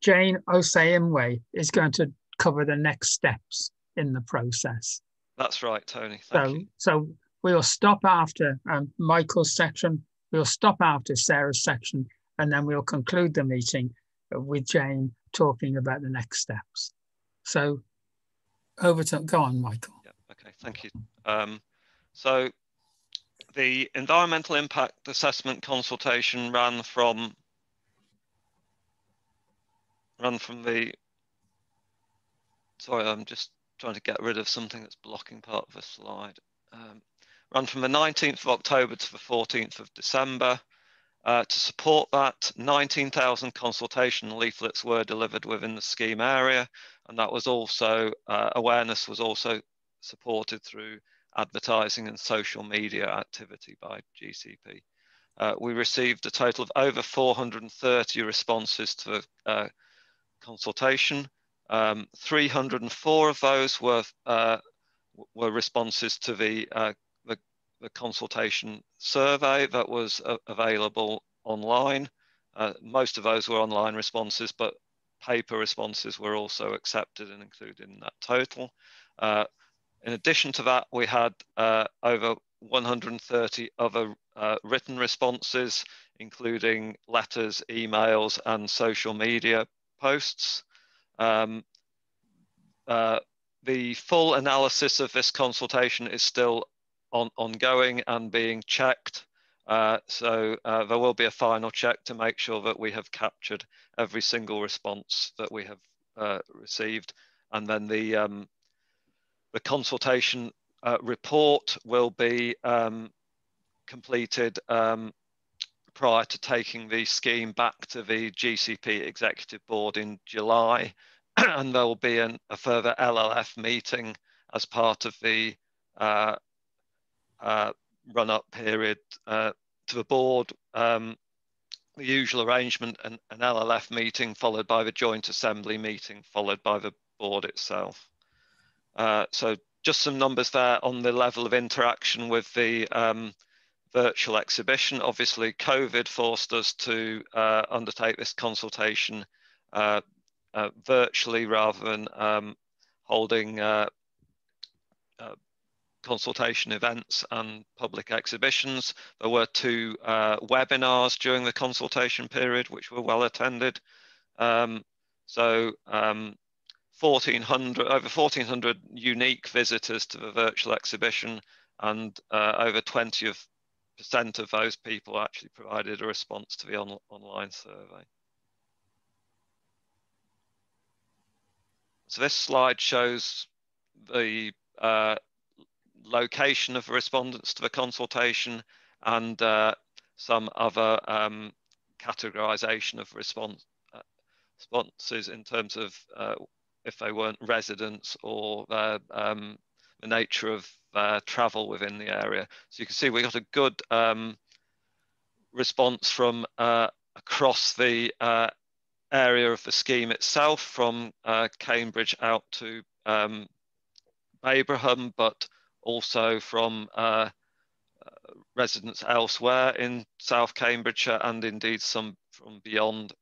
Jane Osei-Imwe is going to cover the next steps in the process. That's right, Tony. Thank you. So we'll stop after Michael's section, we'll stop after Sarah's section, and then we'll conclude the meeting with Jane talking about the next steps. So over to, go on, Michael. Yeah, okay, thank you. So the environmental impact assessment consultation ran from the, sorry, I'm just trying to get rid of something that's blocking part of the slide. Run from the 19th of October to the 14th of December. To support that, 19,000 consultation leaflets were delivered within the scheme area, and that was also, awareness was also supported through advertising and social media activity by GCP. We received a total of over 430 responses to the consultation. 304 of those were responses to the consultation survey that was available online. Most of those were online responses, but paper responses were also accepted and included in that total. In addition to that, we had over 130 other written responses, including letters, emails, and social media posts. The full analysis of this consultation is still ongoing and being checked. So there will be a final check to make sure that we have captured every single response that we have received. And then the consultation report will be completed prior to taking the scheme back to the GCP Executive Board in July. And there will be a further LLF meeting as part of the run-up period to the board. The usual arrangement, an LLF meeting followed by the joint assembly meeting, followed by the board itself. So just some numbers there on the level of interaction with the virtual exhibition. Obviously, COVID forced us to undertake this consultation virtually rather than holding consultation events and public exhibitions. There were 2 webinars during the consultation period, which were well attended. So over 1,400 unique visitors to the virtual exhibition, and over 20% of those people actually provided a response to the online survey. So this slide shows the location of the respondents to the consultation and some other categorization of responses in terms of if they weren't residents or the nature of travel within the area. So you can see we got a good response from across the area of the scheme itself, from Cambridge out to Abraham, but also from residents elsewhere in South Cambridgeshire, and indeed some from beyond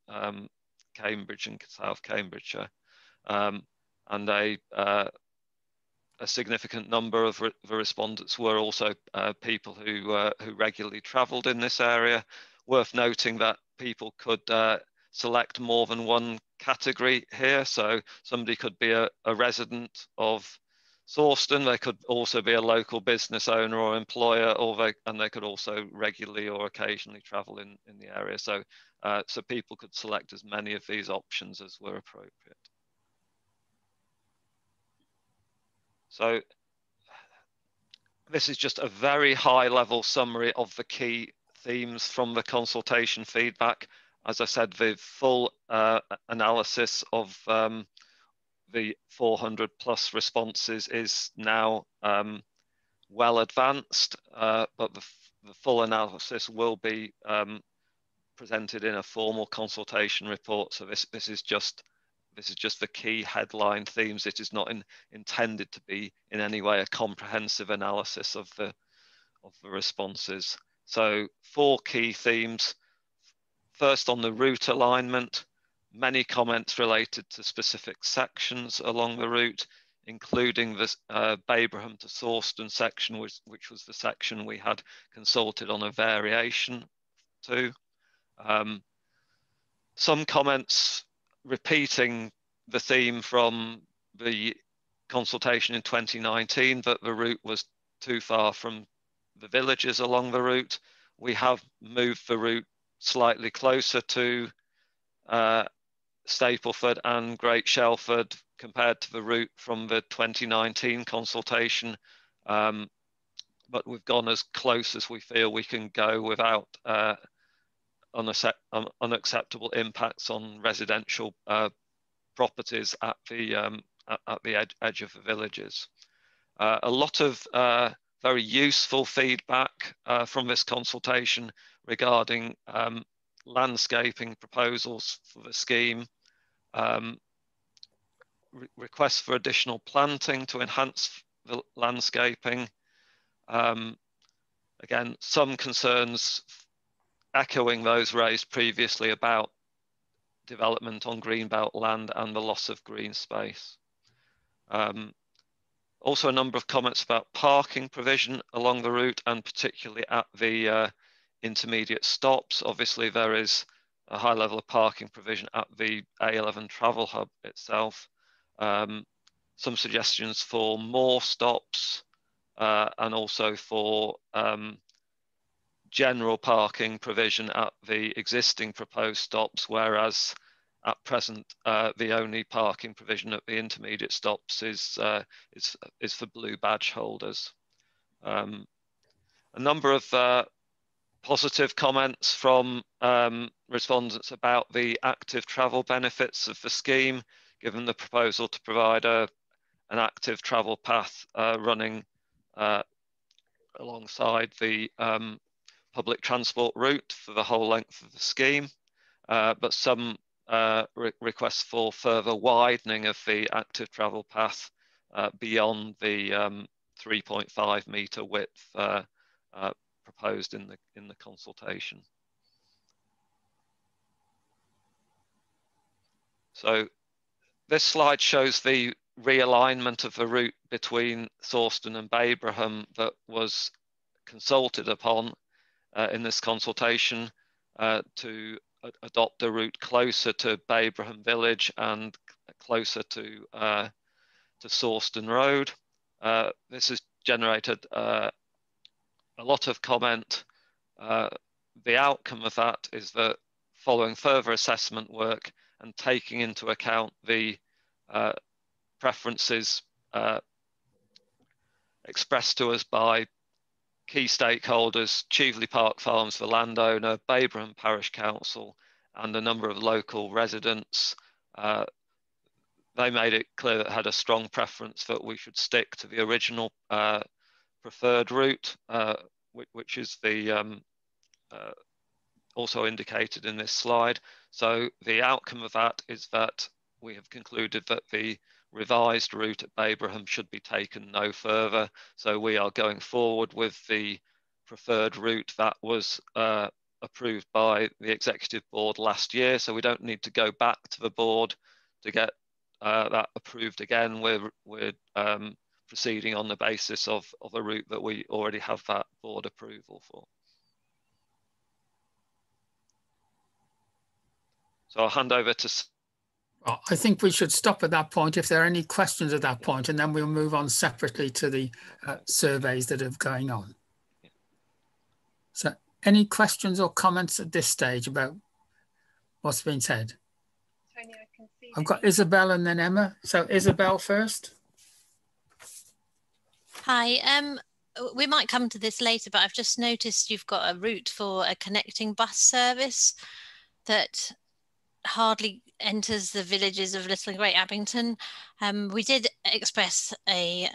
Cambridge and South Cambridgeshire, and a significant number of the respondents were also people who regularly travelled in this area. Worth noting that people could select more than one category here, so somebody could be a resident of Sawston, they could also be a local business owner or employer, and they could also regularly or occasionally travel in the area. So, so people could select as many of these options as were appropriate. So this is just a very high level summary of the key themes from the consultation feedback. As I said, the full analysis of the 400 plus responses is now well advanced, but the full analysis will be presented in a formal consultation report. So this is just the key headline themes. It is not intended to be in any way a comprehensive analysis of the responses. So 4 key themes. First, on the route alignment, many comments related to specific sections along the route, including the Babraham to Sawston section, which was the section we had consulted on a variation to. Some comments repeating the theme from the consultation in 2019, that the route was too far from the villages along the route. We have moved the route slightly closer to Stapleford and Great Shelford compared to the route from the 2019 consultation, but we've gone as close as we feel we can go without unacceptable impacts on residential properties at the edge of the villages. A lot of very useful feedback from this consultation regarding landscaping proposals for the scheme, requests for additional planting to enhance the landscaping. Again, some concerns echoing those raised previously about development on greenbelt land and the loss of green space. Also a number of comments about parking provision along the route, and particularly at the intermediate stops. Obviously there is a high level of parking provision at the A11 travel hub itself. Some suggestions for more stops and also for general parking provision at the existing proposed stops, whereas at present the only parking provision at the intermediate stops is for blue badge holders. A number of positive comments from respondents about the active travel benefits of the scheme, given the proposal to provide an active travel path running alongside the public transport route for the whole length of the scheme, but some requests for further widening of the active travel path beyond the 3.5 metre width proposed in the consultation. So this slide shows the realignment of the route between Sawston and Babraham that was consulted upon in this consultation to adopt a route closer to Babraham village and closer to Sawston Road. This has generated a lot of comment. The outcome of that is that following further assessment work and taking into account the preferences expressed to us by key stakeholders, Cheveley Park Farms, the landowner, Babraham Parish Council, and a number of local residents, they made it clear that had a strong preference that we should stick to the original preferred route, which is the also indicated in this slide. So the outcome of that is that we have concluded that the revised route at Babraham should be taken no further. So we are going forward with the preferred route that was approved by the executive board last year. So we don't need to go back to the board to get that approved again. We're proceeding on the basis of a route that we already have that board approval for. So I'll hand over to... Well, I think we should stop at that point if there are any questions at that point, and then we'll move on separately to the surveys that are going on. So any questions or comments at this stage about what's been said? Tony, I can see I've got Isabel and then Emma. So Isabel first. Hi, we might come to this later, but I've just noticed you've got a route for a connecting bus service that hardly enters the villages of Little and Great Abington. We did express a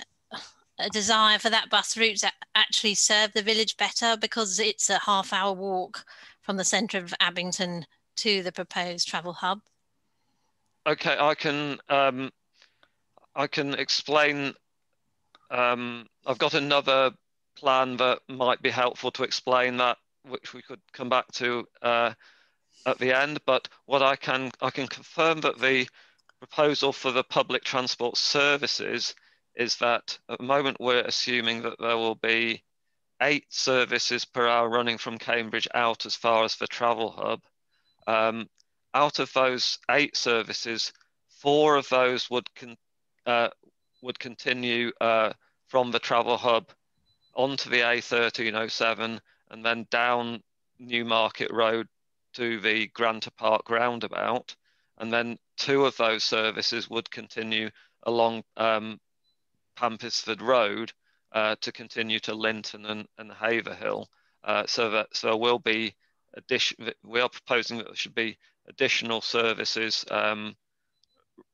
desire for that bus route to actually serve the village better, because it's a half-hour walk from the centre of Abington to the proposed travel hub. Okay, I can explain. I've got another plan that might be helpful to explain that, which we could come back to at the end. But what I can confirm that the proposal for the public transport services is that at the moment we're assuming that there will be 8 services per hour running from Cambridge out as far as the travel hub. Out of those 8 services, 4 of those would continue from the travel hub onto the A1307 and then down Newmarket Road to the Granta Park roundabout. And then 2 of those services would continue along Pampisford Road to continue to Linton and Haverhill. So there will be we are proposing that there should be additional services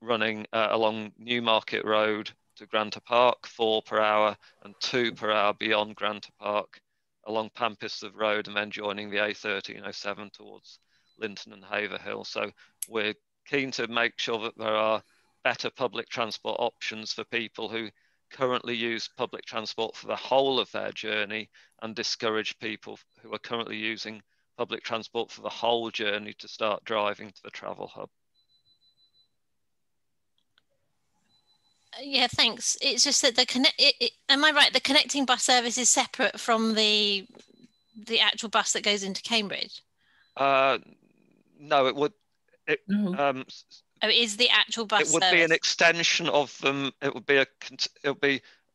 running along Newmarket Road to Granta Park, 4 per hour, and 2 per hour beyond Granta Park along Pampisford Road, and then joining the A1307 towards Linton and Haverhill. So we're keen to make sure that there are better public transport options for people who currently use public transport for the whole of their journey, and discourage people who are currently using public transport for the whole journey to start driving to the travel hub. Yeah, thanks. It's just that am I right? The connecting bus service is separate from the actual bus that goes into Cambridge? No, it would. Oh, it is the actual bus It would service. be an extension of them. It would be a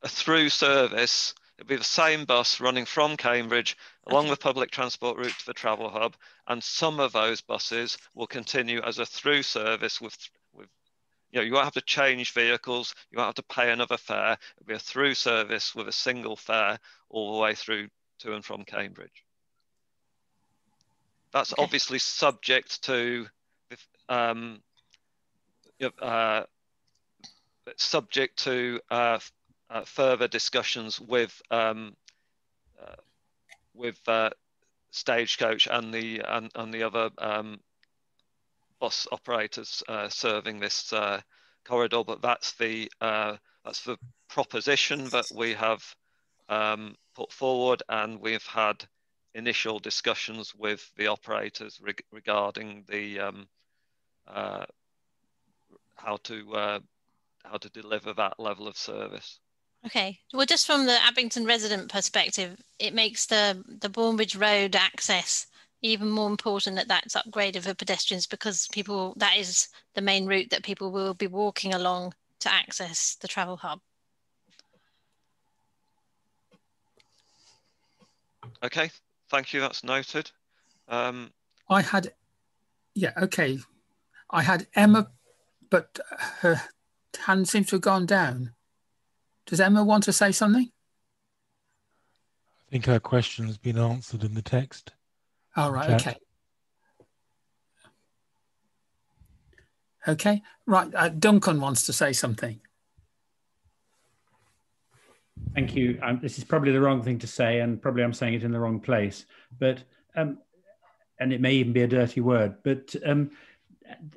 through service. It would be the same bus running from Cambridge along the public transport route to the travel hub, and some of those buses will continue as a through service with you won't have to change vehicles, you won't have to pay another fare. It'll be a through service with a single fare all the way through to and from Cambridge. That's obviously subject to further discussions with Stagecoach and the other bus operators serving this corridor. But that's the proposition that we have put forward, and we've had initial discussions with the operators regarding the how to deliver that level of service. Okay, well, just from the Abington resident perspective, it makes the Bournebridge Road access even more important that that's upgraded for pedestrians, because that is the main route that people will be walking along to access the travel hub. Okay, thank you. That's noted. I had, yeah, okay. I had Emma, but her hand seems to have gone down. Does Emma want to say something? I think her question has been answered in the text. All right, chat. okay. Okay, right. Duncan wants to say something. Thank you. This is probably the wrong thing to say, and probably I'm saying it in the wrong place, but and it may even be a dirty word, but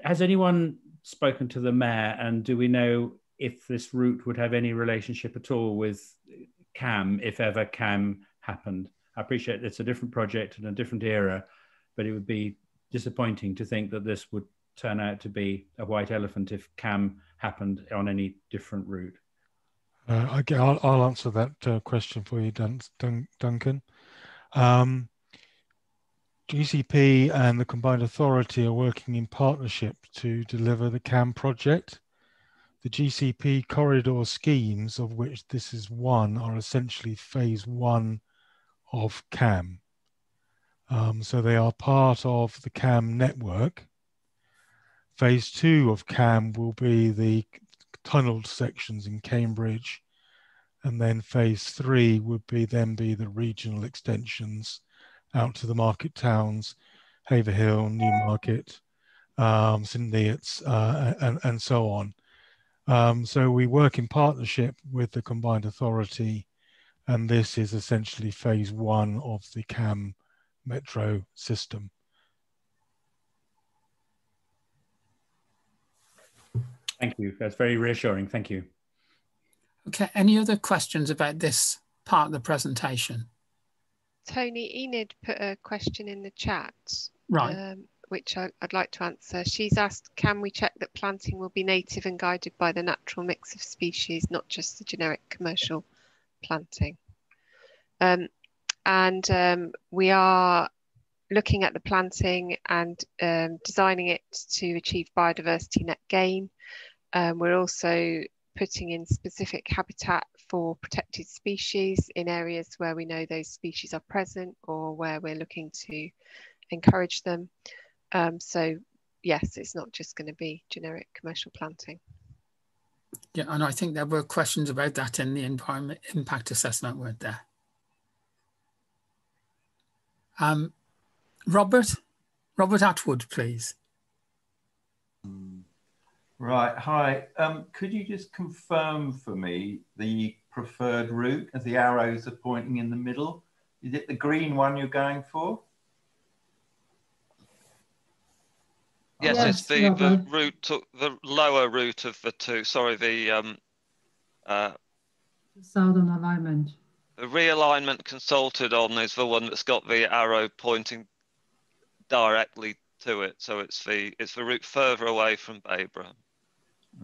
has anyone spoken to the mayor, and do we know if this route would have any relationship at all with CAM, if ever CAM happened? I appreciate it's a different project and a different era, but it would be disappointing to think that this would turn out to be a white elephant if CAM happened on any different route. I'll answer that question for you, Duncan. GCP and the Combined Authority are working in partnership to deliver the CAM project. The GCP corridor schemes, of which this is one, are essentially phase 1 of CAM. So they are part of the CAM network. Phase 2 of CAM will be the tunneled sections in Cambridge, and then phase 3 would be the regional extensions out to the market towns, Haverhill, Newmarket, St Neots, and so on. So we work in partnership with the Combined Authority, and this is essentially phase 1 of the CAM metro system. Thank you. That's very reassuring. Thank you. Okay, any other questions about this part of the presentation? Tony, Enid put a question in the chat, right, which I'd like to answer. She's asked, can we check that planting will be native and guided by the natural mix of species, not just the generic commercial planting? We are looking at the planting and designing it to achieve biodiversity net gain. We're also putting in specific habitat for protected species in areas where we know those species are present or where we're looking to encourage them. So yes, it's not just going to be generic commercial planting. Yeah, and I think there were questions about that in the environment impact assessment, weren't there? Robert Atwood, please. Right, hi. Could you just confirm for me the preferred route as the arrows are pointing in the middle? Is it the green one you're going for? Yes, it's the route to the lower route of the two. Sorry, the southern alignment. The realignment consulted on is the one that's got the arrow pointing directly to it. So it's the route further away from Babraham.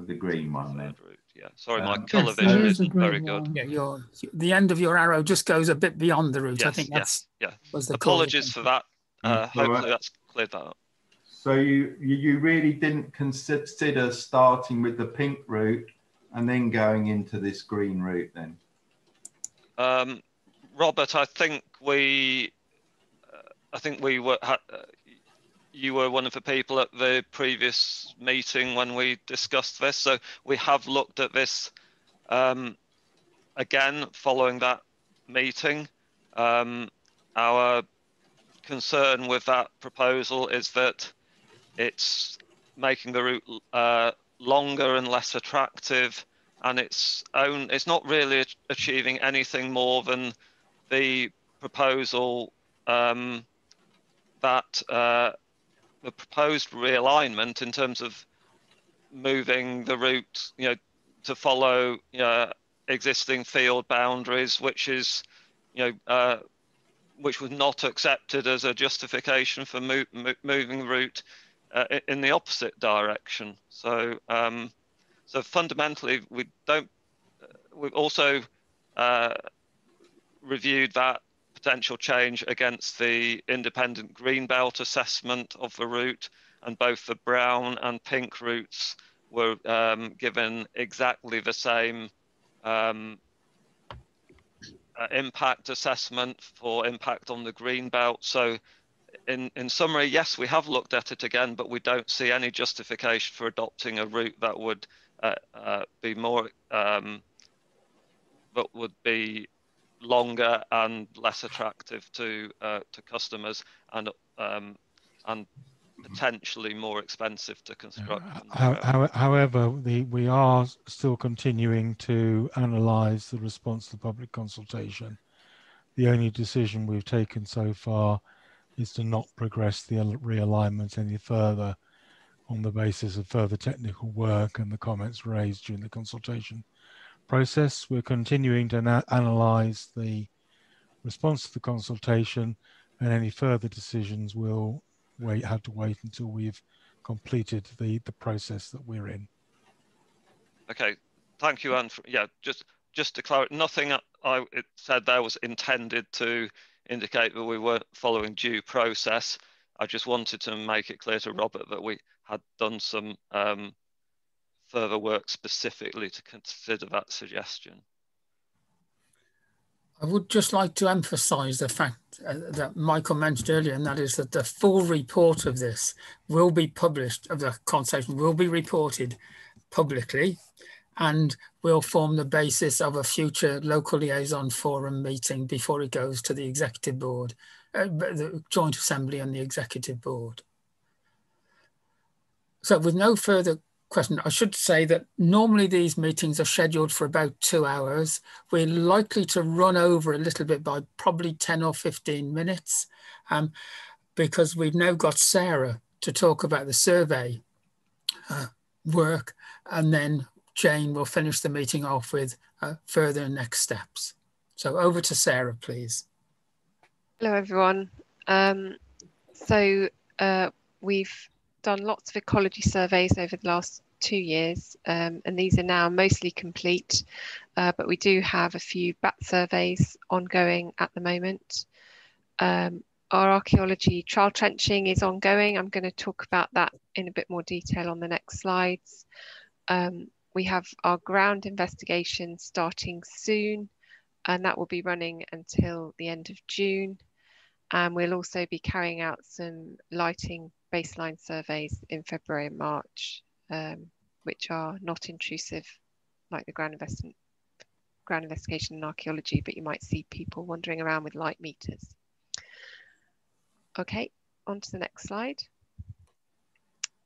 The green one then. Route, yeah. Sorry, my colour vision isn't very good. Yeah, the end of your arrow just goes a bit beyond the route. Yes, I think that's was the apologies for that. Hopefully that's cleared that up. So you really didn't consider starting with the pink route and then going into this green route then? Robert, I think we were. You were one of the people at the previous meeting when we discussed this. So we have looked at this again following that meeting. Our concern with that proposal is that it's making the route longer and less attractive, and it's not really achieving anything more than the proposal that the proposed realignment in terms of moving the route, to follow existing field boundaries, which is, which was not accepted as a justification for moving the route in the opposite direction. So, so fundamentally, we've also reviewed that potential change against the independent greenbelt assessment of the route, and both the brown and pink routes were given exactly the same impact assessment for impact on the green belt. So in summary, yes, we have looked at it again, but we don't see any justification for adopting a route that would be more, that would be longer and less attractive to customers, and potentially more expensive to construct. However, we are still continuing to analyse the response to the public consultation. The only decision we've taken so far is to not progress the realignment any further on the basis of further technical work and the comments raised during the consultation process. We're continuing to analyse the response to the consultation, and any further decisions will have to wait until we've completed the process that we're in. Okay, thank you, Anne. Yeah, just to clarify, nothing I said there was intended to indicate that we were following due process. I just wanted to make it clear to Robert that we had done some further work specifically to consider that suggestion. I would just like to emphasise the fact that Michael mentioned earlier, and that is that the full report of this will be published, of the consultation will be reported publicly, and will form the basis of a future local liaison forum meeting before it goes to the executive board, the joint assembly and the executive board. So with no further question, I should say that normally these meetings are scheduled for about 2 hours. We're likely to run over a little bit by probably 10 or 15 minutes because we've now got Sarah to talk about the survey work, and then Jane will finish the meeting off with further next steps. So over to Sarah, please. Hello, everyone. We've done lots of ecology surveys over the last 2 years, and these are now mostly complete, but we do have a few bat surveys ongoing at the moment. Our archaeology trial trenching is ongoing. I'm going to talk about that in a bit more detail on the next slides. We have our ground investigation starting soon, and that will be running until the end of June. And we'll also be carrying out some lighting baseline surveys in February and March, which are not intrusive like the ground investigation and archaeology, but you might see people wandering around with light meters. Okay, on to the next slide.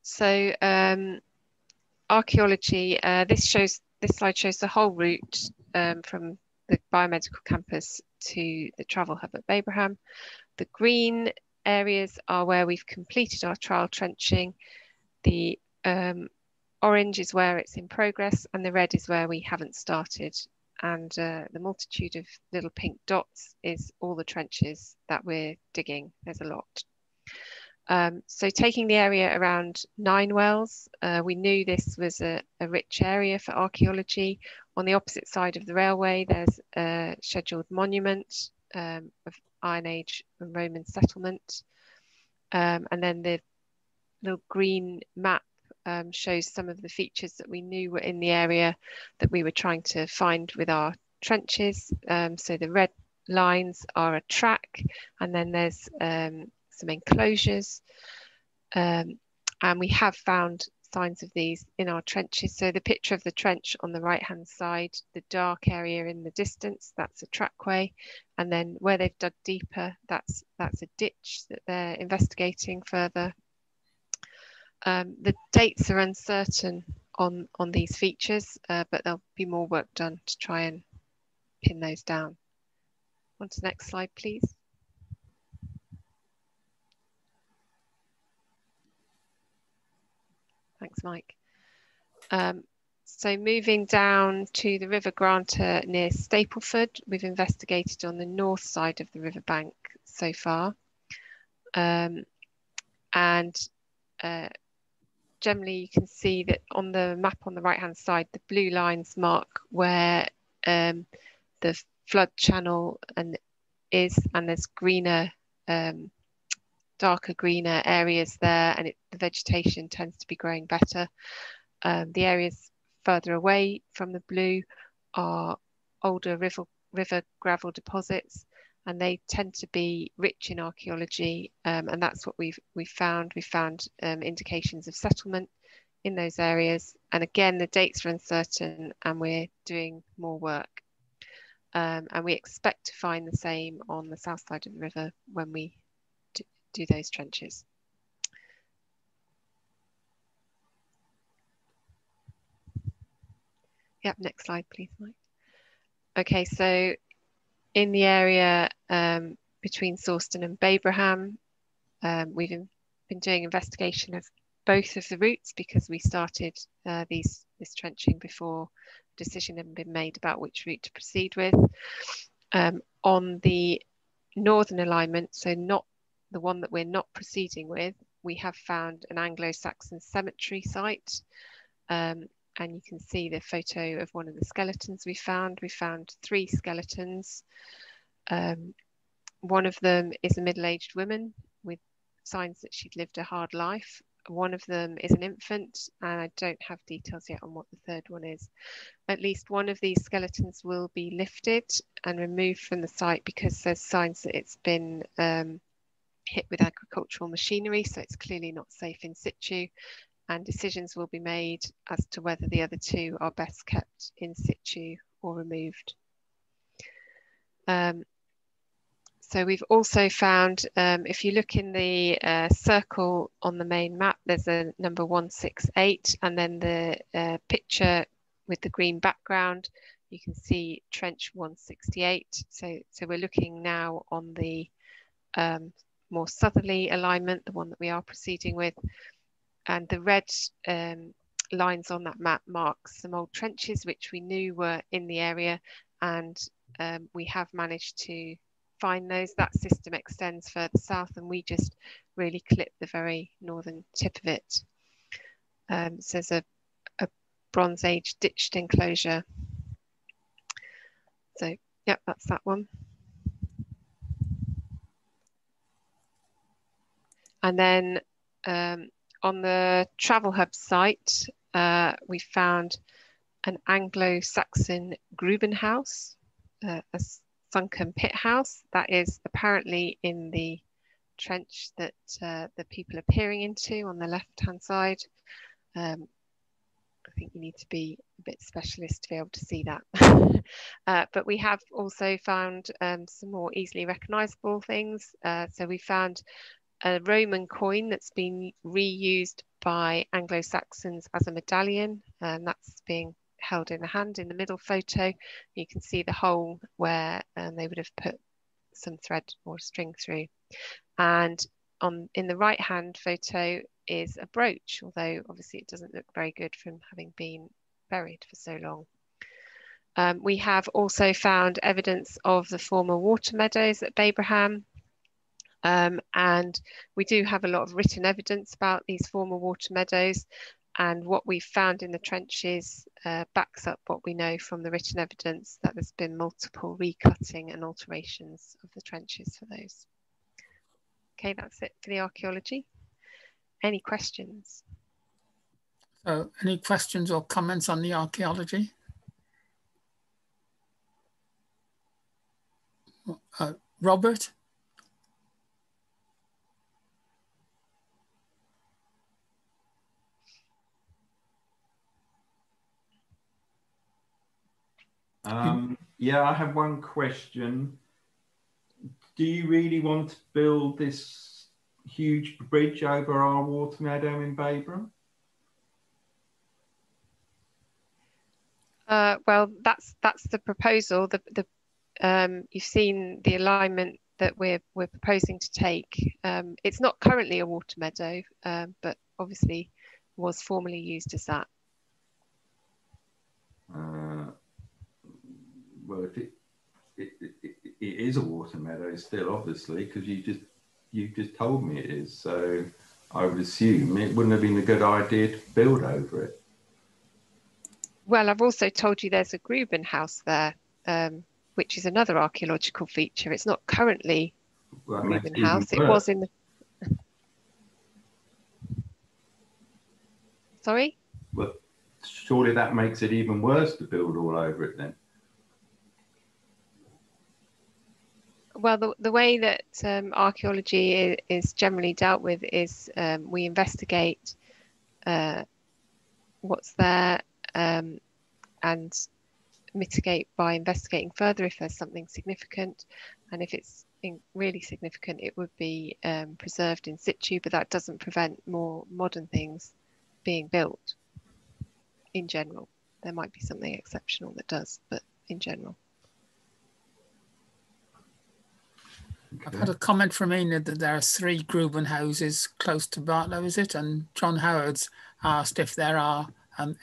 So archaeology, this slide shows the whole route from the biomedical campus to the travel hub at Babraham. The green areas are where we've completed our trial trenching. The orange is where it's in progress, and the red is where we haven't started. And the multitude of little pink dots is all the trenches that we're digging. There's a lot. So taking the area around 9 wells, we knew this was a rich area for archaeology. On the opposite side of the railway, there's a scheduled monument of Iron Age and Roman settlement. And then the little green map shows some of the features that we knew were in the area that we were trying to find with our trenches. So the red lines are a track, and then there's some enclosures, and we have found signs of these in our trenches. So the picture of the trench on the right hand side, the dark area in the distance, that's a trackway, and then where they've dug deeper, that's a ditch that they're investigating further. The dates are uncertain on these features, but there'll be more work done to try and pin those down. On to the next slide, please. Thanks, Mike. So moving down to the River Granter near Stapleford, we've investigated on the north side of the riverbank so far. Generally you can see that on the map on the right hand side, the blue lines mark where the flood channel is, and there's greener, darker greener areas there, and the vegetation tends to be growing better. The areas further away from the blue are older river gravel deposits, and they tend to be rich in archaeology, and that's what we've found. We found indications of settlement in those areas, and again the dates are uncertain, and we're doing more work, and we expect to find the same on the south side of the river when we do those trenches. Yep, next slide, please, Mike. Okay, so in the area between Sawston and Babraham, we've been doing investigation of both of the routes because we started this trenching before a decision had been made about which route to proceed with. On the northern alignment, so not the one that we're not proceeding with, we have found an Anglo-Saxon cemetery site. And you can see the photo of one of the skeletons we found. We found 3 skeletons. One of them is a middle-aged woman with signs that she'd lived a hard life. One of them is an infant, and I don't have details yet on what the third one is. At least one of these skeletons will be lifted and removed from the site because there's signs that it's been hit with agricultural machinery, so it's clearly not safe in situ. And decisions will be made as to whether the other 2 are best kept in situ or removed. So we've also found, if you look in the circle on the main map, there's a number 168, and then the picture with the green background, you can see trench 168. So we're looking now on the more southerly alignment, the one that we are proceeding with. And the red lines on that map mark some old trenches which we knew were in the area, and we have managed to find those. That system extends further south, and we just really clip the very northern tip of it. So there's a Bronze Age ditched enclosure. So yep, that's that one. And then on the Travel Hub site, we found an Anglo-Saxon Grubenhaus, a sunken pit house that is apparently in the trench that the people are peering into on the left-hand side. I think you need to be a bit specialist to be able to see that. But we have also found some more easily recognisable things. So we found a Roman coin that's been reused by Anglo-Saxons as a medallion, and that's being held in the hand in the middle photo. You can see the hole where they would have put some thread or string through. And in the right hand photo is a brooch, although obviously it doesn't look very good from having been buried for so long. We have also found evidence of the former water meadows at Babraham. And we do have a lot of written evidence about these former water meadows, and what we've found in the trenches backs up what we know from the written evidence, that there's been multiple recutting and alterations of the trenches for those. Okay, that's it for the archaeology. Any questions? So any questions or comments on the archaeology? Robert? Yeah, I have one question. Do you really want to build this huge bridge over our water meadow in Babraham? Well, that's the proposal. You've seen the alignment that we're proposing to take. It's not currently a water meadow, but obviously was formerly used as that. Well, if it is a water meadow still, obviously, because you just told me it is. So I would assume it wouldn't have been a good idea to build over it. Well, I've also told you there's a Grubenhaus there, which is another archaeological feature. It's not currently Grubenhaus. It was in the... Sorry? Well, surely that makes it even worse to build all over it then. Well, the way that archaeology is generally dealt with is we investigate what's there and mitigate by investigating further if there's something significant, and if it's really significant it would be preserved in situ, but that doesn't prevent more modern things being built. In general, there might be something exceptional that does, but in general. I've had a comment from Enid that there are 3 Gruben houses close to Barlow, is it? And John Howard's asked if there are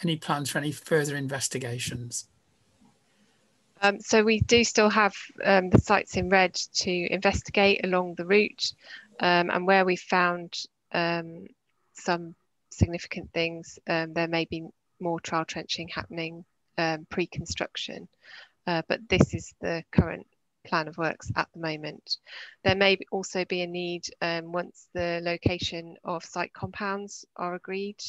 any plans for any further investigations. So we do still have the sites in red to investigate along the route, and where we found some significant things, there may be more trial trenching happening pre-construction, but this is the current plan of works at the moment. There may also be a need once the location of site compounds are agreed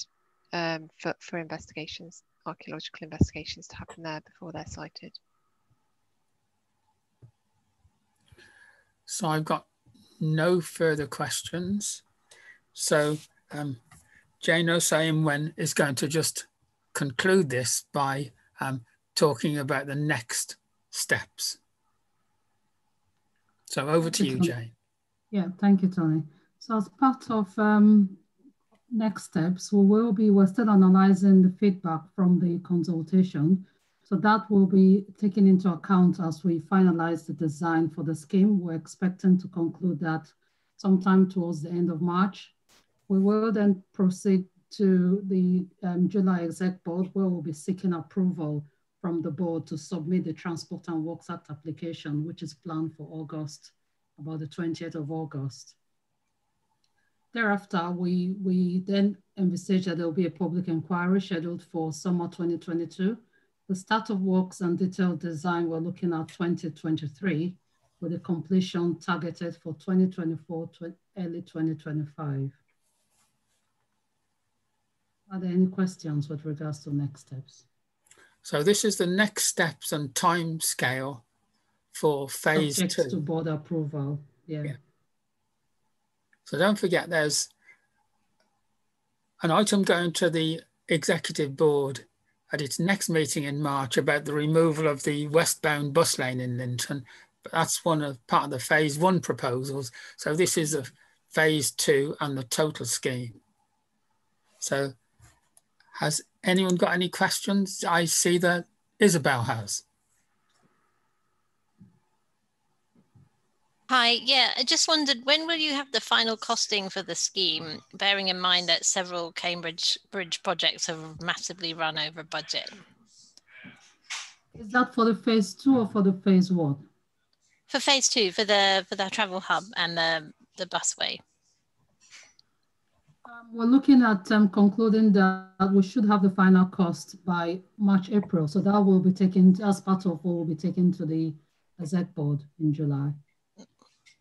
for investigations, archaeological investigations to happen there before they're sited. So I've got no further questions. So Jane O'Sain is going to just conclude this by talking about the next steps. So over to you, Jane. Yeah, thank you, Tony. So as part of next steps, we're still analysing the feedback from the consultation. So that will be taken into account as we finalise the design for the scheme. We're expecting to conclude that sometime towards the end of March. We will then proceed to the July Exec Board, where we'll be seeking approval from the board to submit the Transport and Works Act application, which is planned for August, about the 20th of August. Thereafter, we then envisage that there will be a public inquiry scheduled for summer 2022. The start of works and detailed design, we're looking at 2023, with a completion targeted for 2024 to early 2025. Are there any questions with regards to next steps? So this is the next steps and time scale for phase 2. Subject to board approval, yeah. So don't forget there's an item going to the executive board at its next meeting in March about the removal of the westbound bus lane in Linton. But that's part of the phase 1 proposals. So this is a phase 2 and the total scheme. So has anyone got any questions? I see that Isabel has. Hi, yeah, I just wondered, when will you have the final costing for the scheme, bearing in mind that several Cambridge Bridge projects have massively run over budget? Is that for the phase 2 or for the phase 1? For phase 2, for the travel hub and the busway. We're looking at concluding that we should have the final cost by March, April. So that will be taken as part of what will be taken to the exec board in July.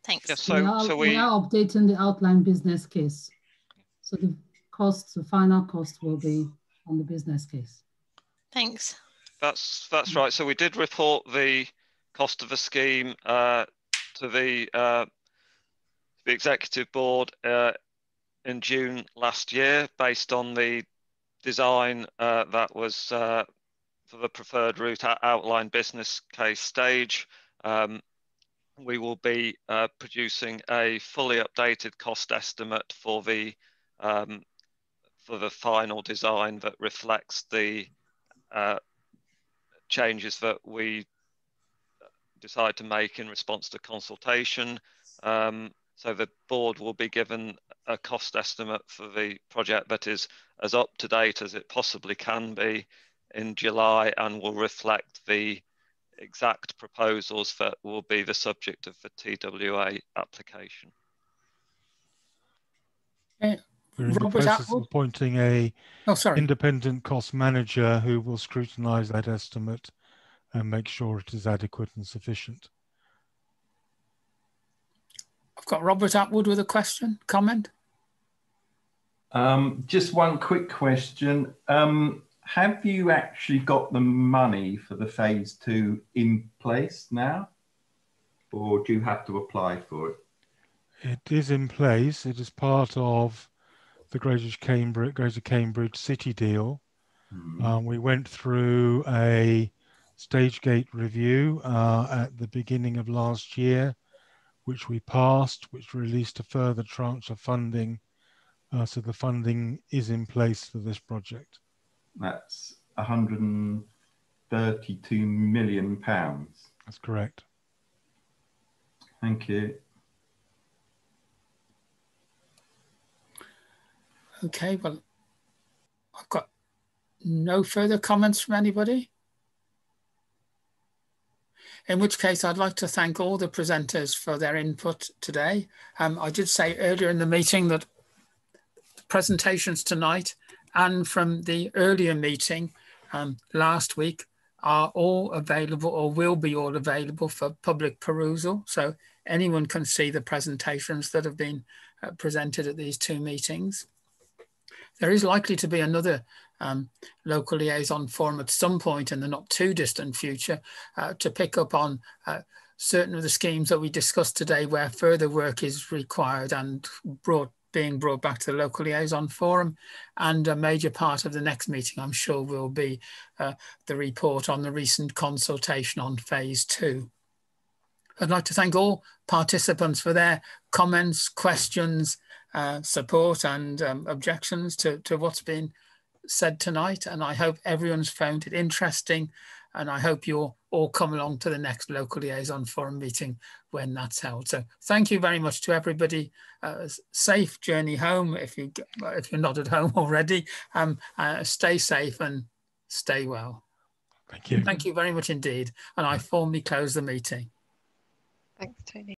Thanks. Yeah, we are updating the outline business case. So the final cost will be on the business case. Thanks. That's right. So we did report the cost of a scheme to the executive board in June last year, based on the design that was for the preferred route at outline business case stage. We will be producing a fully updated cost estimate for the final design that reflects the changes that we decide to make in response to consultation. So the board will be given a cost estimate for the project that is as up to date as it possibly can be in July, and will reflect the exact proposals that will be the subject of the TWA application. We're in the process of appointing a independent cost manager who will scrutinise that estimate and make sure it is adequate and sufficient. I've got Robert Atwood with a question, comment. Just one quick question. Have you actually got the money for the phase 2 in place now? or do you have to apply for it? It is in place. It is part of the Greater Cambridge City deal. We went through a stage gate review at the beginning of last year, which we passed, which released a further tranche of funding. So the funding is in place for this project. That's £132 million. That's correct. Thank you. Okay, well, I've got no further comments from anybody. In which case, I'd like to thank all the presenters for their input today. I did say earlier in the meeting that presentations tonight and from the earlier meeting last week are all available, or will be all available, for public perusal. So anyone can see the presentations that have been presented at these two meetings. There is likely to be another local liaison forum at some point in the not too distant future to pick up on certain of the schemes that we discussed today where further work is required and being brought back to the local liaison forum. And a major part of the next meeting, I'm sure, will be the report on the recent consultation on phase 2. I'd like to thank all participants for their comments, questions, support and objections to what's been said tonight. And I hope everyone's found it interesting. And I hope you'll all come along to the next local liaison forum meeting when that's held. So thank you very much to everybody. Safe journey home if you're not at home already. Stay safe and stay well. Thank you. Thank you very much indeed. And I formally close the meeting. Thanks, Tony.